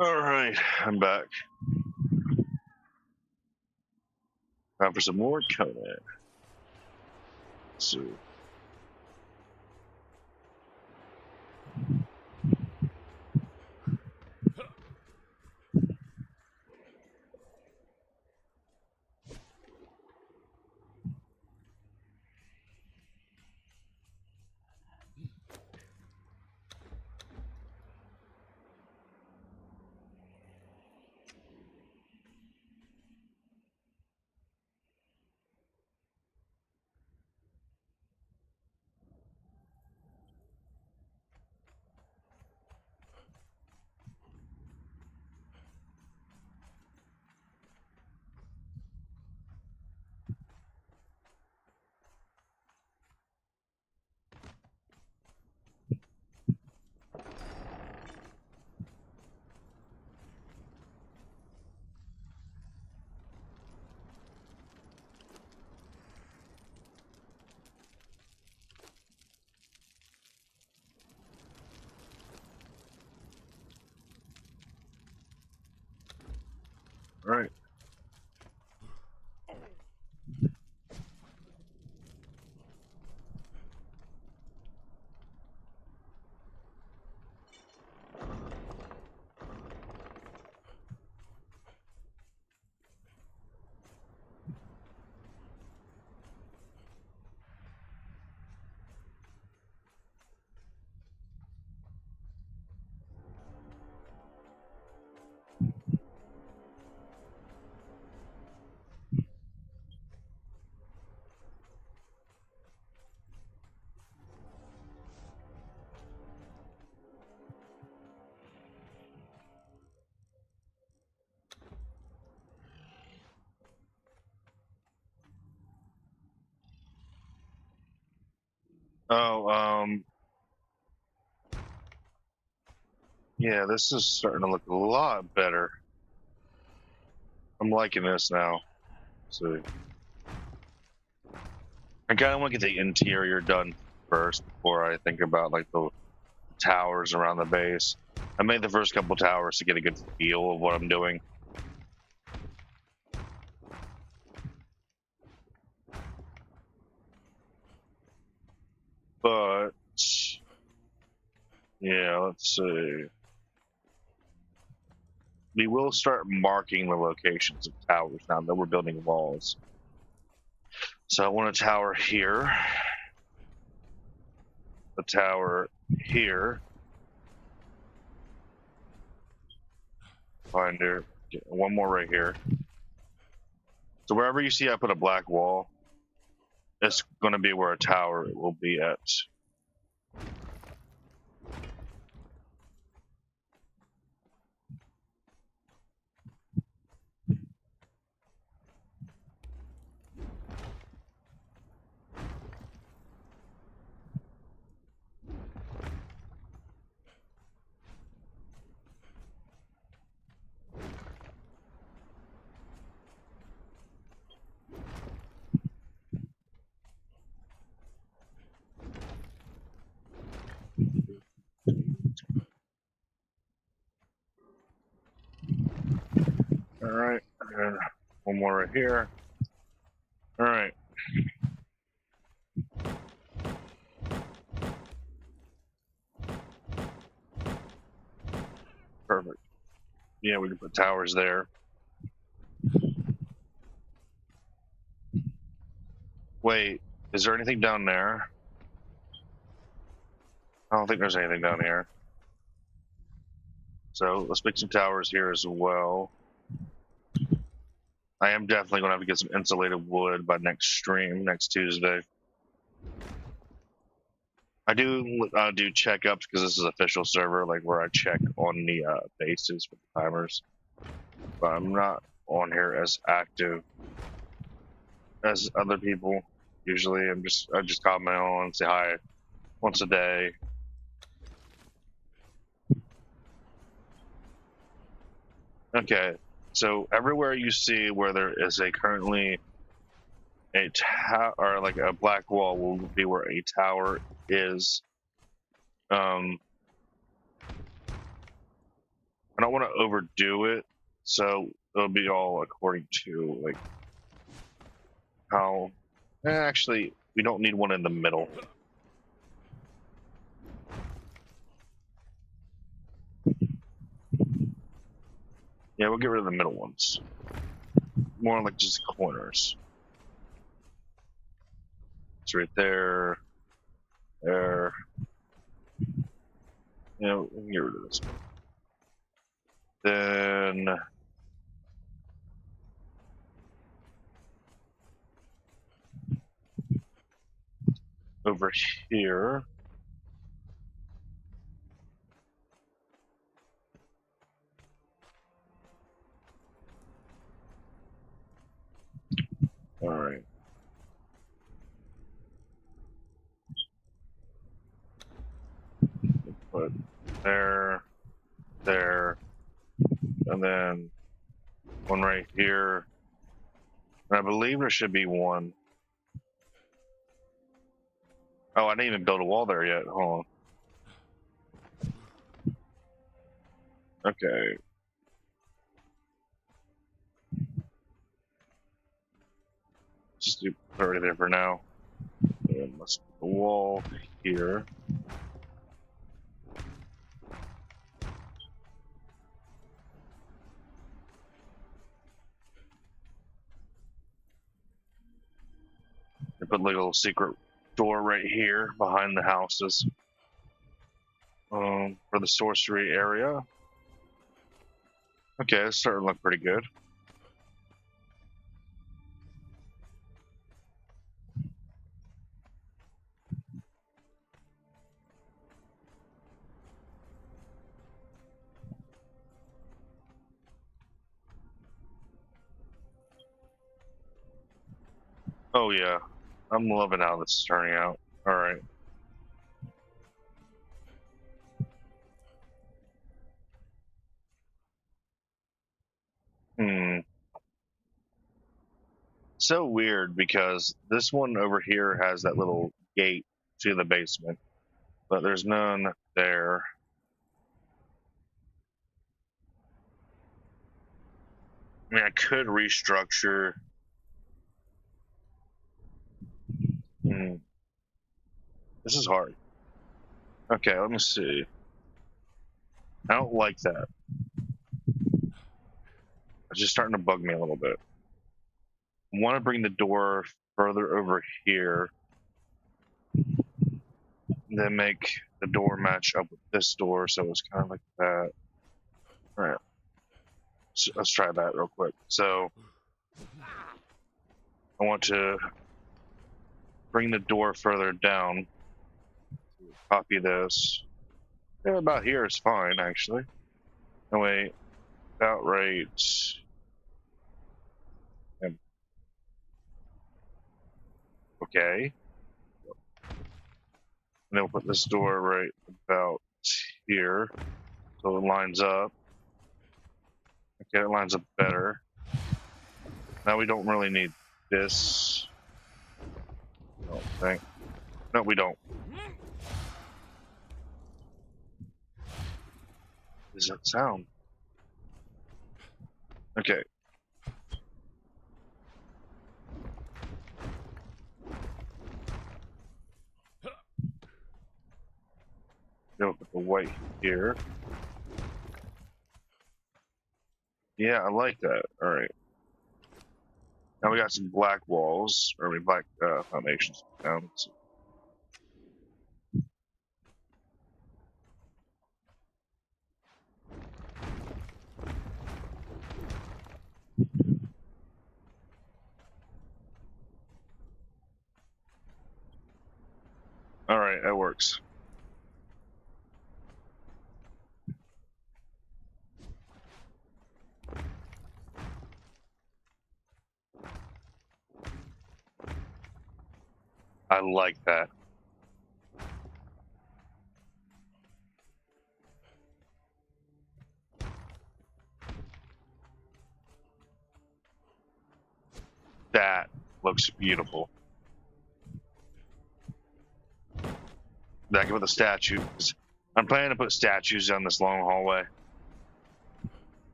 All right, I'm back. Time for some more Conan. So, Oh, yeah, this is starting to look a lot better. I'm liking this now. So I kind of want to get the interior done first before I think about like the towers around the base. I made the first couple towers to get a good feel of what I'm doing. But yeah, let's see. We will start marking the locations of towers now that we're building walls. So I want a tower here, a tower here, finder, one more right here. So wherever you see I put a black wall, it's going to be where a tower will be at. All right, and one more right here. All right. Perfect. Yeah, we can put towers there. Wait, is there anything down there? I don't think there's anything down here. So let's make some towers here as well. I am definitely going to have to get some insulated wood by next stream, next Tuesday. I do checkups because this is official server, like where I check on the bases with the timers. But I'm not on here as active as other people. Usually, I just comment on and say hi once a day. Okay, so everywhere you see where there is currently a tower or like a black wall will be where a tower is. I don't want to overdo it, so it'll be all according to like how. Actually, we don't need one in the middle. Yeah, we'll get rid of the middle ones. More like just corners. It's right there. There. You know, we can get rid of this one. Then over here. All right. Put there, there, and then one right here. And I believe there should be one. Oh, I didn't even build a wall there yet. Hold on. Okay. Just do put it right there for now. And let's put the wall here. And put like a little secret door right here behind the houses. For the sorcery area. Okay, it's starting to look pretty good. Oh yeah, I'm loving how this is turning out. All right. Hmm. So weird because this one over here has that little gate to the basement, but there's none there. I mean, I could restructure. Hmm. This is hard. Okay, let me see. I don't like that. It's just starting to bug me a little bit. I want to bring the door further over here, then make the door match up with this door, so it's kind of like that. All right, so let's try that real quick. So I want to bring the door further down. Copy this. Yeah, about here is fine, actually. No, wait. About right. Okay. And then we'll put this door right about here. So it lines up. Okay, it lines up better. Now we don't really need this. I don't think. No, we don't. Does that sound? Okay. Go with the white here. Yeah, I like that. All right. Now we got some black walls, or I mean black foundations down. So. All right, that works. I like that. That looks beautiful. Back with the statue. I'm planning to put statues down this long hallway.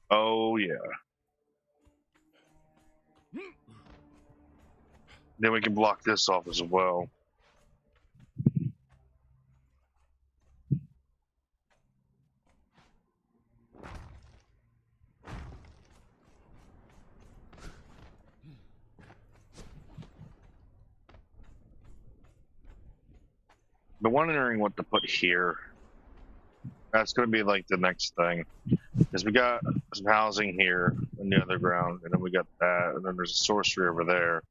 Oh yeah. Then we can block this off as well. But wondering what to put here. That's going to be like the next thing. Because we got some housing here in the other ground, and then we got that, and then there's a sorcery over there.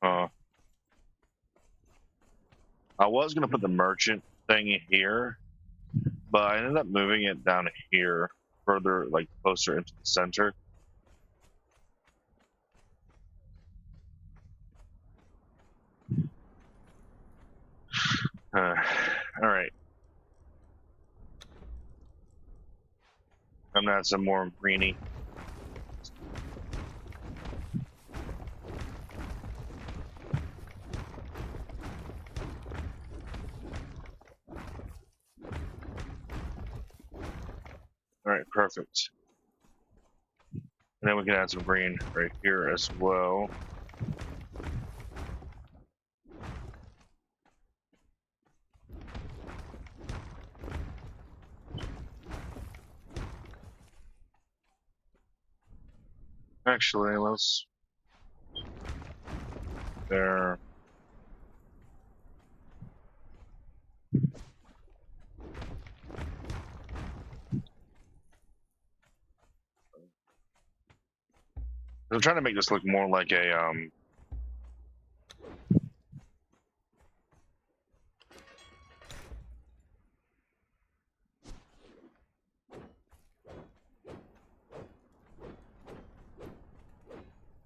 I was going to put the merchant thing in here, but I ended up moving it down here, further, like closer into the center. All right. I'm gonna add some more greeny. All right, perfect. And then we can add some green right here as well. Actually, let's there. I'm trying to make this look more like a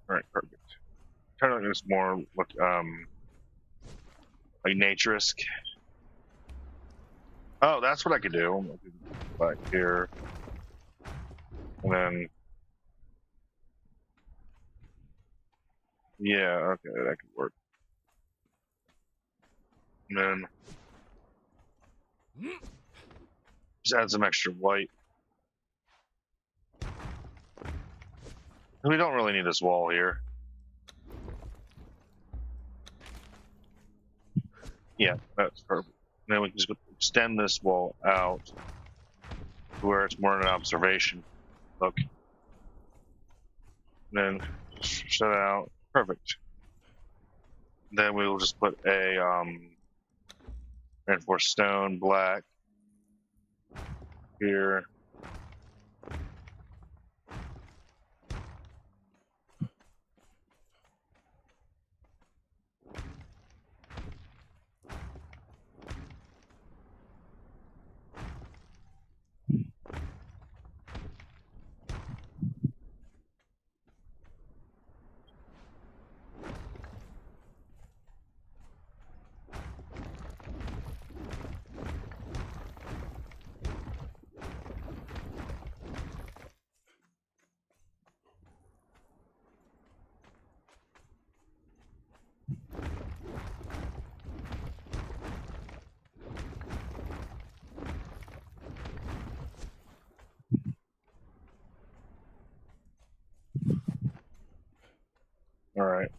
All right, perfect. Trying to make this more look like naturesque. Oh, that's what I could do. Back here. And then... Yeah, okay, that could work. And then... Just add some extra white. We don't really need this wall here. Yeah, that's perfect. Then we can just extend this wall out to where it's more an observation. Look. Then shut it out. Perfect. Then we will just put a reinforced stone black here. All right.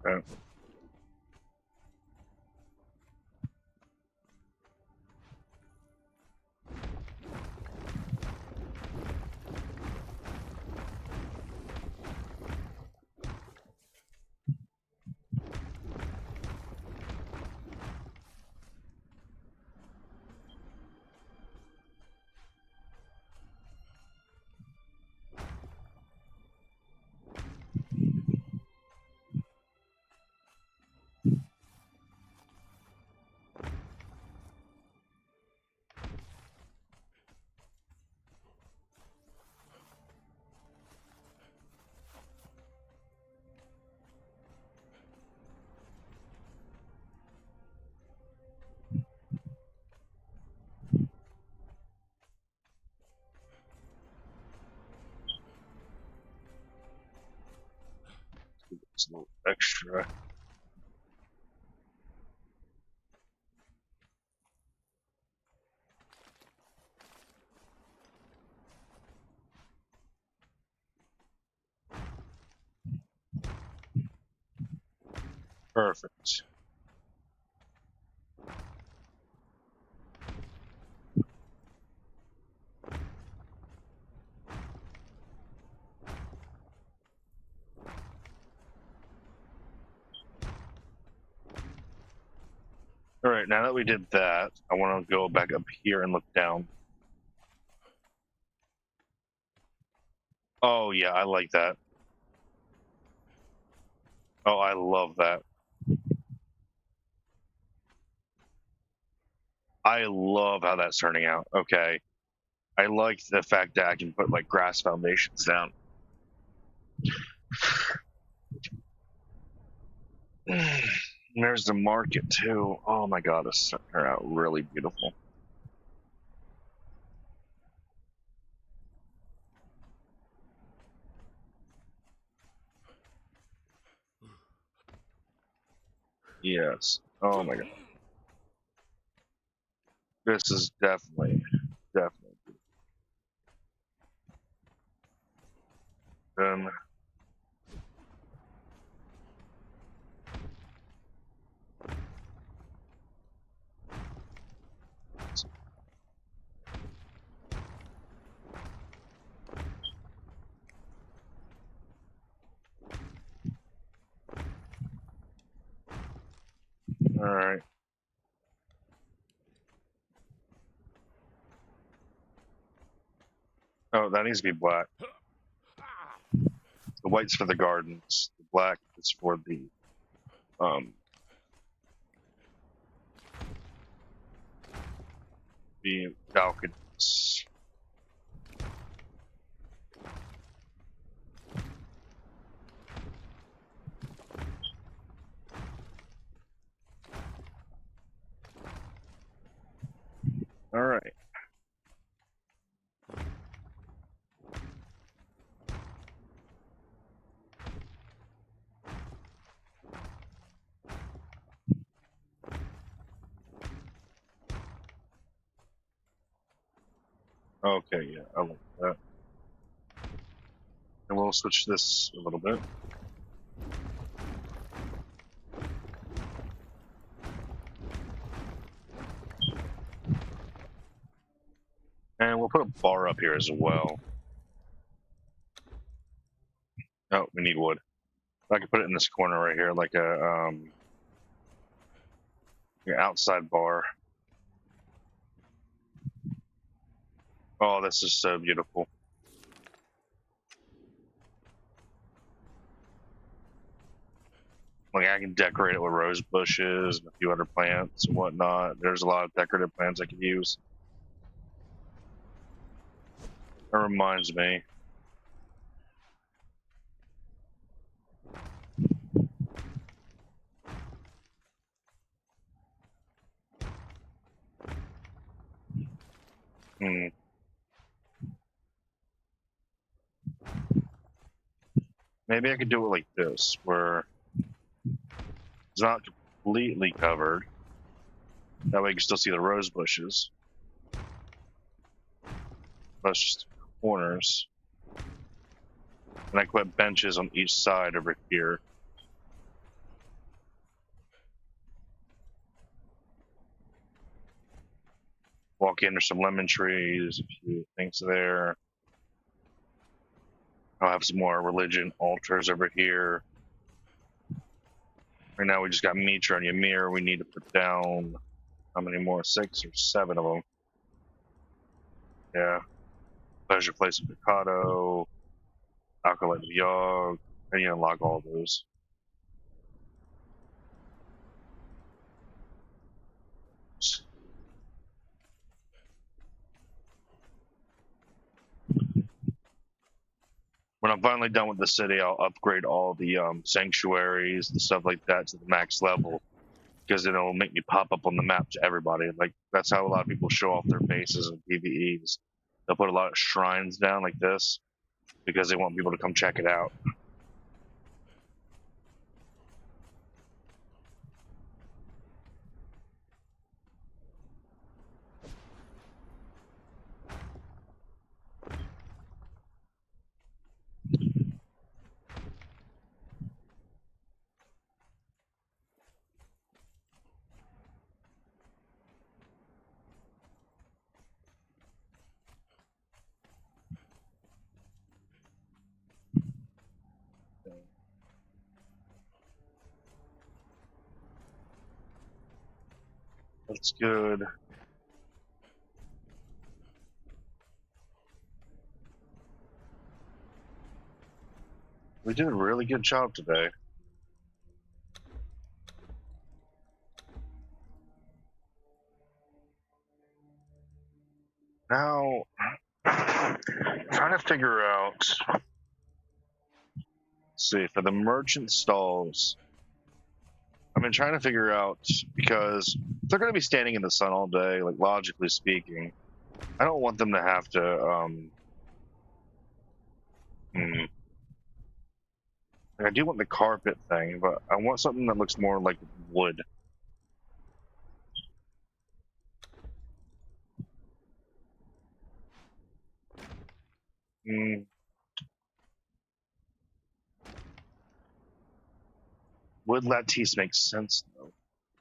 Okay. It's a little extra. Perfect. All right, now that we did that, I want to go back up here and look down. Oh, yeah, I like that. Oh, I love that. I love how that's turning out. Okay. I like the fact that I can put like grass foundations down. There's the market too. Oh my god, this turned out really beautiful. Yes. Oh my god. This is definitely. Then Alright. Oh, that needs to be black. The white's for the gardens. The black is for um the balconies. Alright. Okay, yeah, I like that. And we'll switch this a little bit. And we'll put a bar up here as well. Oh, we need wood. I can put it in this corner right here, like a your outside bar. Oh, this is so beautiful. Like I can decorate it with rose bushes and a few other plants and whatnot. There's a lot of decorative plants I could use. That reminds me. Hmm. Maybe I could do it like this, where it's not completely covered. That way you can still see the rose bushes. That's just corners. And I put benches on each side over here. Walk in, there's some lemon trees, a few things there. I'll have some more religion altars over here. Right now we just got Mitra and Ymir. We need to put down, how many more? 6 or 7 of them. Yeah. Pleasure Place of Picado, Acolyte of Yogg. And you unlock all those. When I'm finally done with the city, I'll upgrade all the sanctuaries and stuff like that to the max level, because then it'll make me pop up on the map to everybody. Like that's how a lot of people show off their bases in PvEs. They'll put a lot of shrines down like this because they want people to come check it out. That's good. We did a really good job today. Now, trying to figure out. Let's see, for the merchant stalls, I've been trying to figure out, because they're going to be standing in the sun all day, like logically speaking. I don't want them to have to. I do want the carpet thing, but I want something that looks more like wood. Mm. Wood lattice makes sense, though.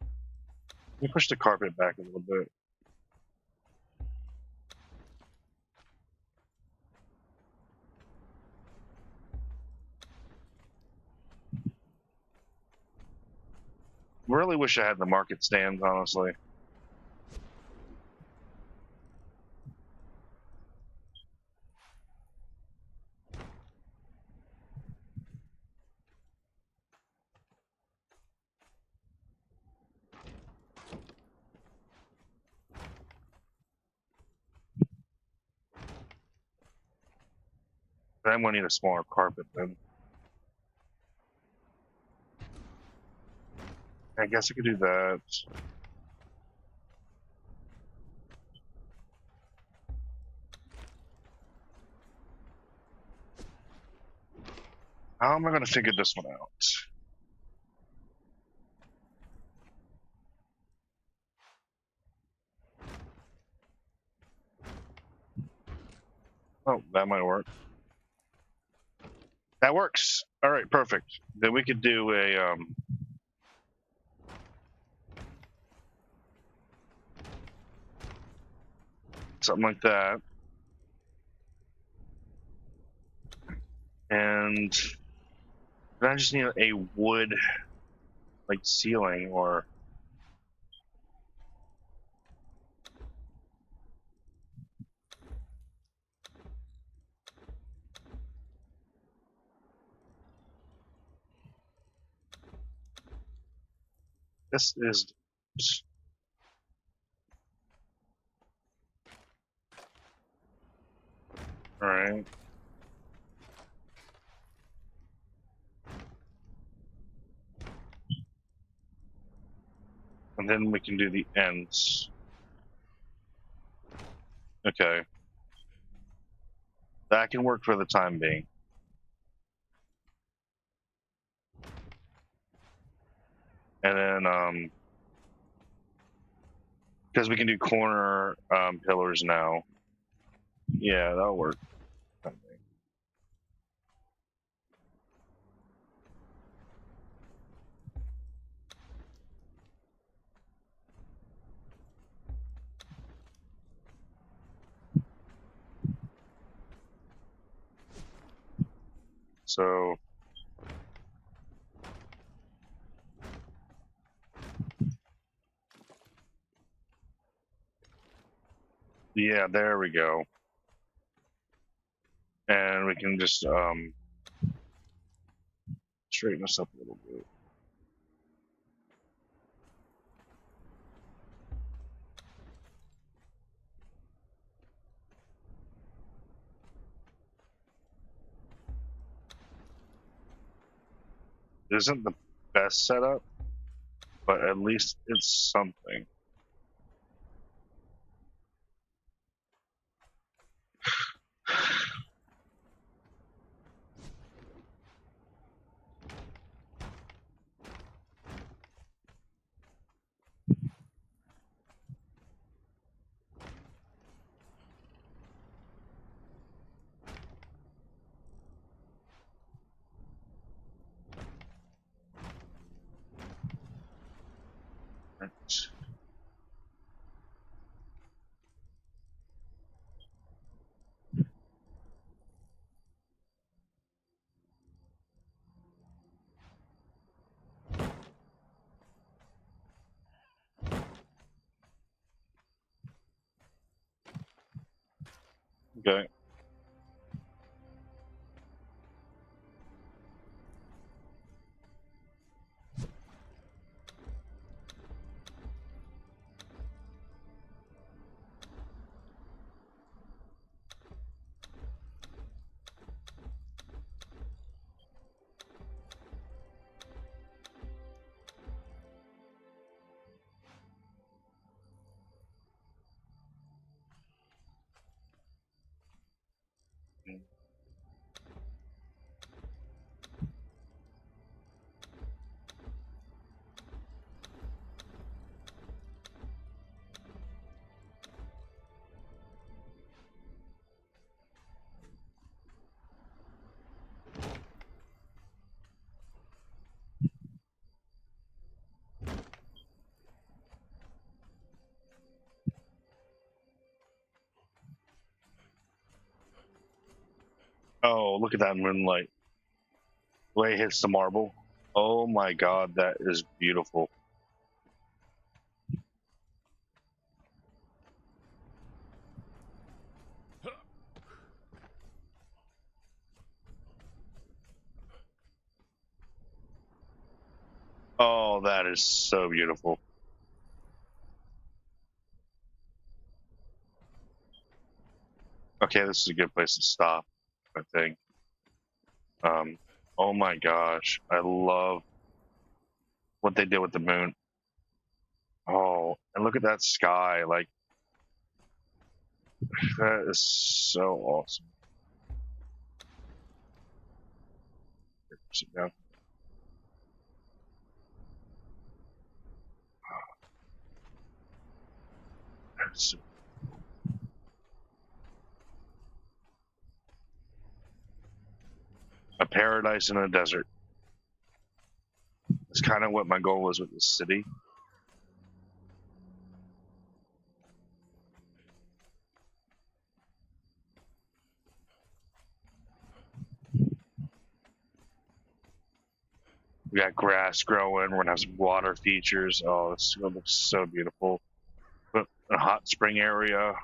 Let me push the carpet back a little bit. really wish I had the market stands, honestly. I'm gonna need a smaller carpet then. I guess I could do that. How am I gonna figure this one out? Oh, that might work. That works. All right, perfect. Then we could do a something like that. And then I just need a wood like ceiling or this is all right. And then we can do the ends. Okay. That can work for the time being. And then because we can do corner pillars now. Yeah, that'll work. So yeah, there we go. And we can just straighten this up a little bit. It isn't the best setup, but at least it's something. Right. Okay. Oh, look at that moonlight. The way it hits the marble. Oh my god, that is beautiful. Oh, that is so beautiful. Okay, this is a good place to stop, I think. Oh my gosh, I love what they did with the moon. Oh, and look at that sky, like, that is so awesome. Sit down. That's a paradise in a desert. It's kind of what my goal was with this city. We got grass growing. We're gonna have some water features. Oh, it's gonna look so beautiful. But a hot spring area.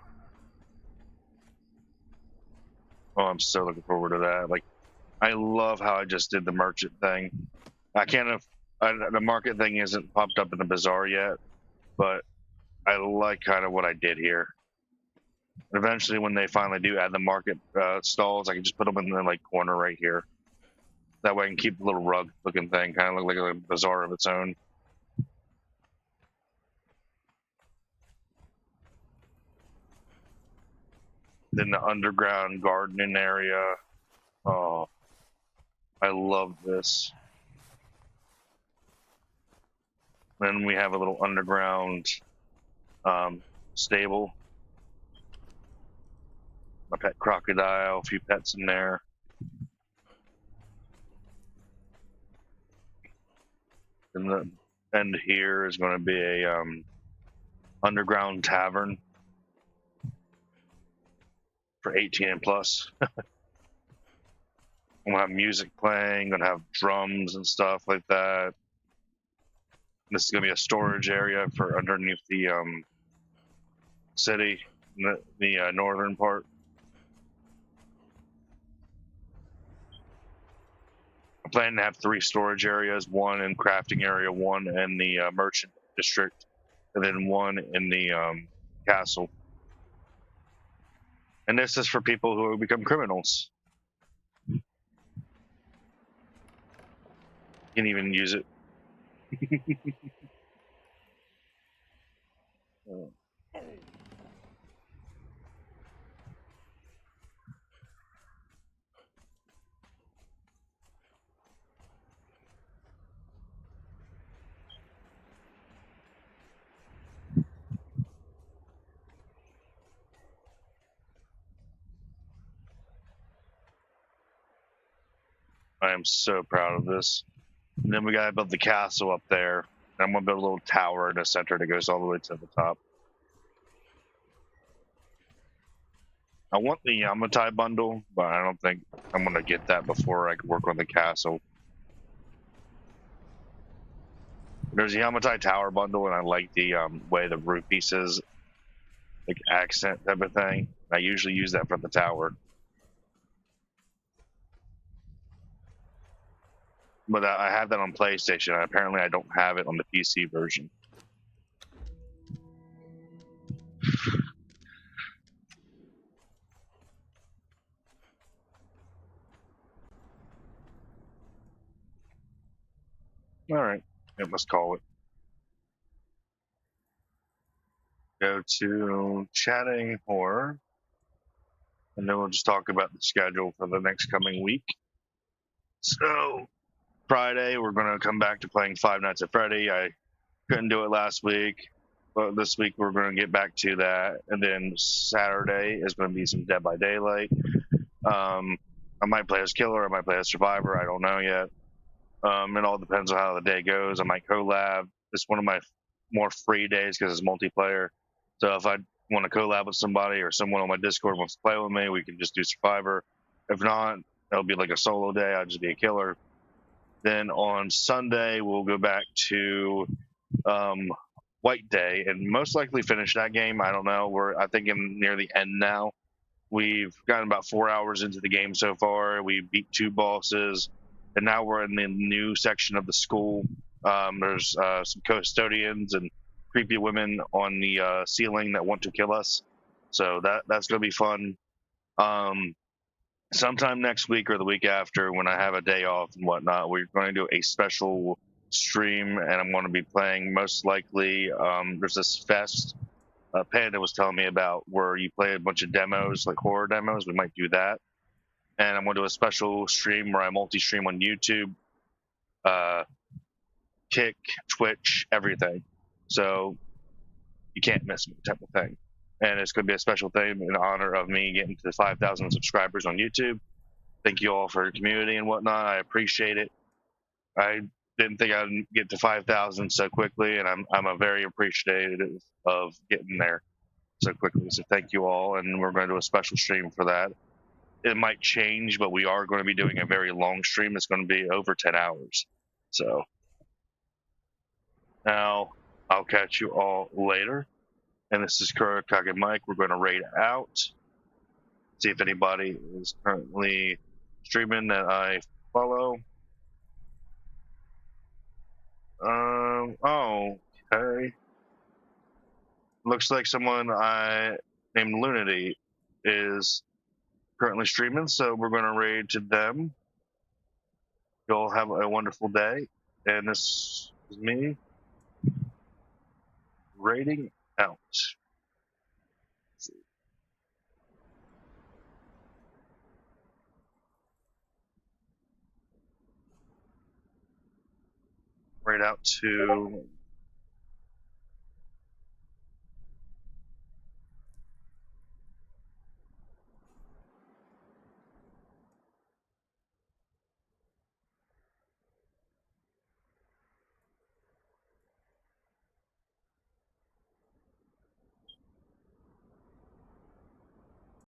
Oh, I'm so looking forward to that. Like, I love how I just did the merchant thing. I can't have the market thing isn't popped up in the bazaar yet, but I like kind of what I did here. Eventually, when they finally do add the market stalls, I can just put them in the like corner right here. That way, I can keep the little rug-looking thing kind of look like a bazaar of its own. Then the underground gardening area. Oh, I love this. Then we have a little underground stable. My pet crocodile, a few pets in there. And the end here is going to be a underground tavern for 18 and plus. We'll have music playing, gonna have drums and stuff like that. This is gonna be a storage area for underneath the city, the northern part. I plan to have 3 storage areas: one in crafting area, one in the merchant district, and then one in the castle. And this is for people who become criminals. You can even use it. I am so proud of this. And then we gotta build the castle up there. And I'm gonna build a little tower in the center that goes all the way to the top. I want the Yamatai bundle, but I don't think I'm gonna get that before I can work on the castle. There's a Yamatai tower bundle, and I like the way the roof pieces, like accent type of thing. I usually use that for the tower. But I have that on PlayStation, and apparently I don't have it on the PC version. All right, let's call it. Go to chatting horror, and then we'll just talk about the schedule for the next coming week. So, Friday, we're going to come back to playing Five Nights at Freddy. I couldn't do it last week, but this week we're going to get back to that. And then Saturday is going to be some Dead by Daylight. I might play as Killer, I might play as Survivor, I don't know yet. It all depends on how the day goes. I might collab. It's one of my more free days because it's multiplayer. So if I want to collab with somebody or someone on my Discord wants to play with me, we can just do Survivor. If not, it'll be like a solo day. I'll just be a Killer. Then on Sunday, we'll go back to White Day and most likely finish that game. I don't know. We're, I think, near the end now. We've gotten about 4 hours into the game so far. We beat 2 bosses, and now we're in the new section of the school. There's some custodians and creepy women on the ceiling that want to kill us. So that's gonna be fun. Sometime next week or the week after, when I have a day off and whatnot, we're going to do a special stream, and I'm going to be playing most likely. There's this fest Panda was telling me about where you play a bunch of demos, like horror demos. We might do that, and I'm going to do a special stream where I multi-stream on YouTube, Kick, Twitch, everything. So you can't miss me, type of thing. And it's going to be a special thing in honor of me getting to 5,000 subscribers on YouTube. Thank you all for your community and whatnot. I appreciate it. I didn't think I'd get to 5,000 so quickly, and I'm a very appreciative of getting there so quickly. So thank you all, and we're going to do a special stream for that. It might change, but we are going to be doing a very long stream. It's going to be over 10 hours. So now I'll catch you all later. And this is Kurakage Mike. We're going to raid out. See if anybody is currently streaming that I follow. Oh, okay. Looks like someone named Lunity is currently streaming, so we're going to raid to them. You'll have a wonderful day. And this is me raiding out. Right out to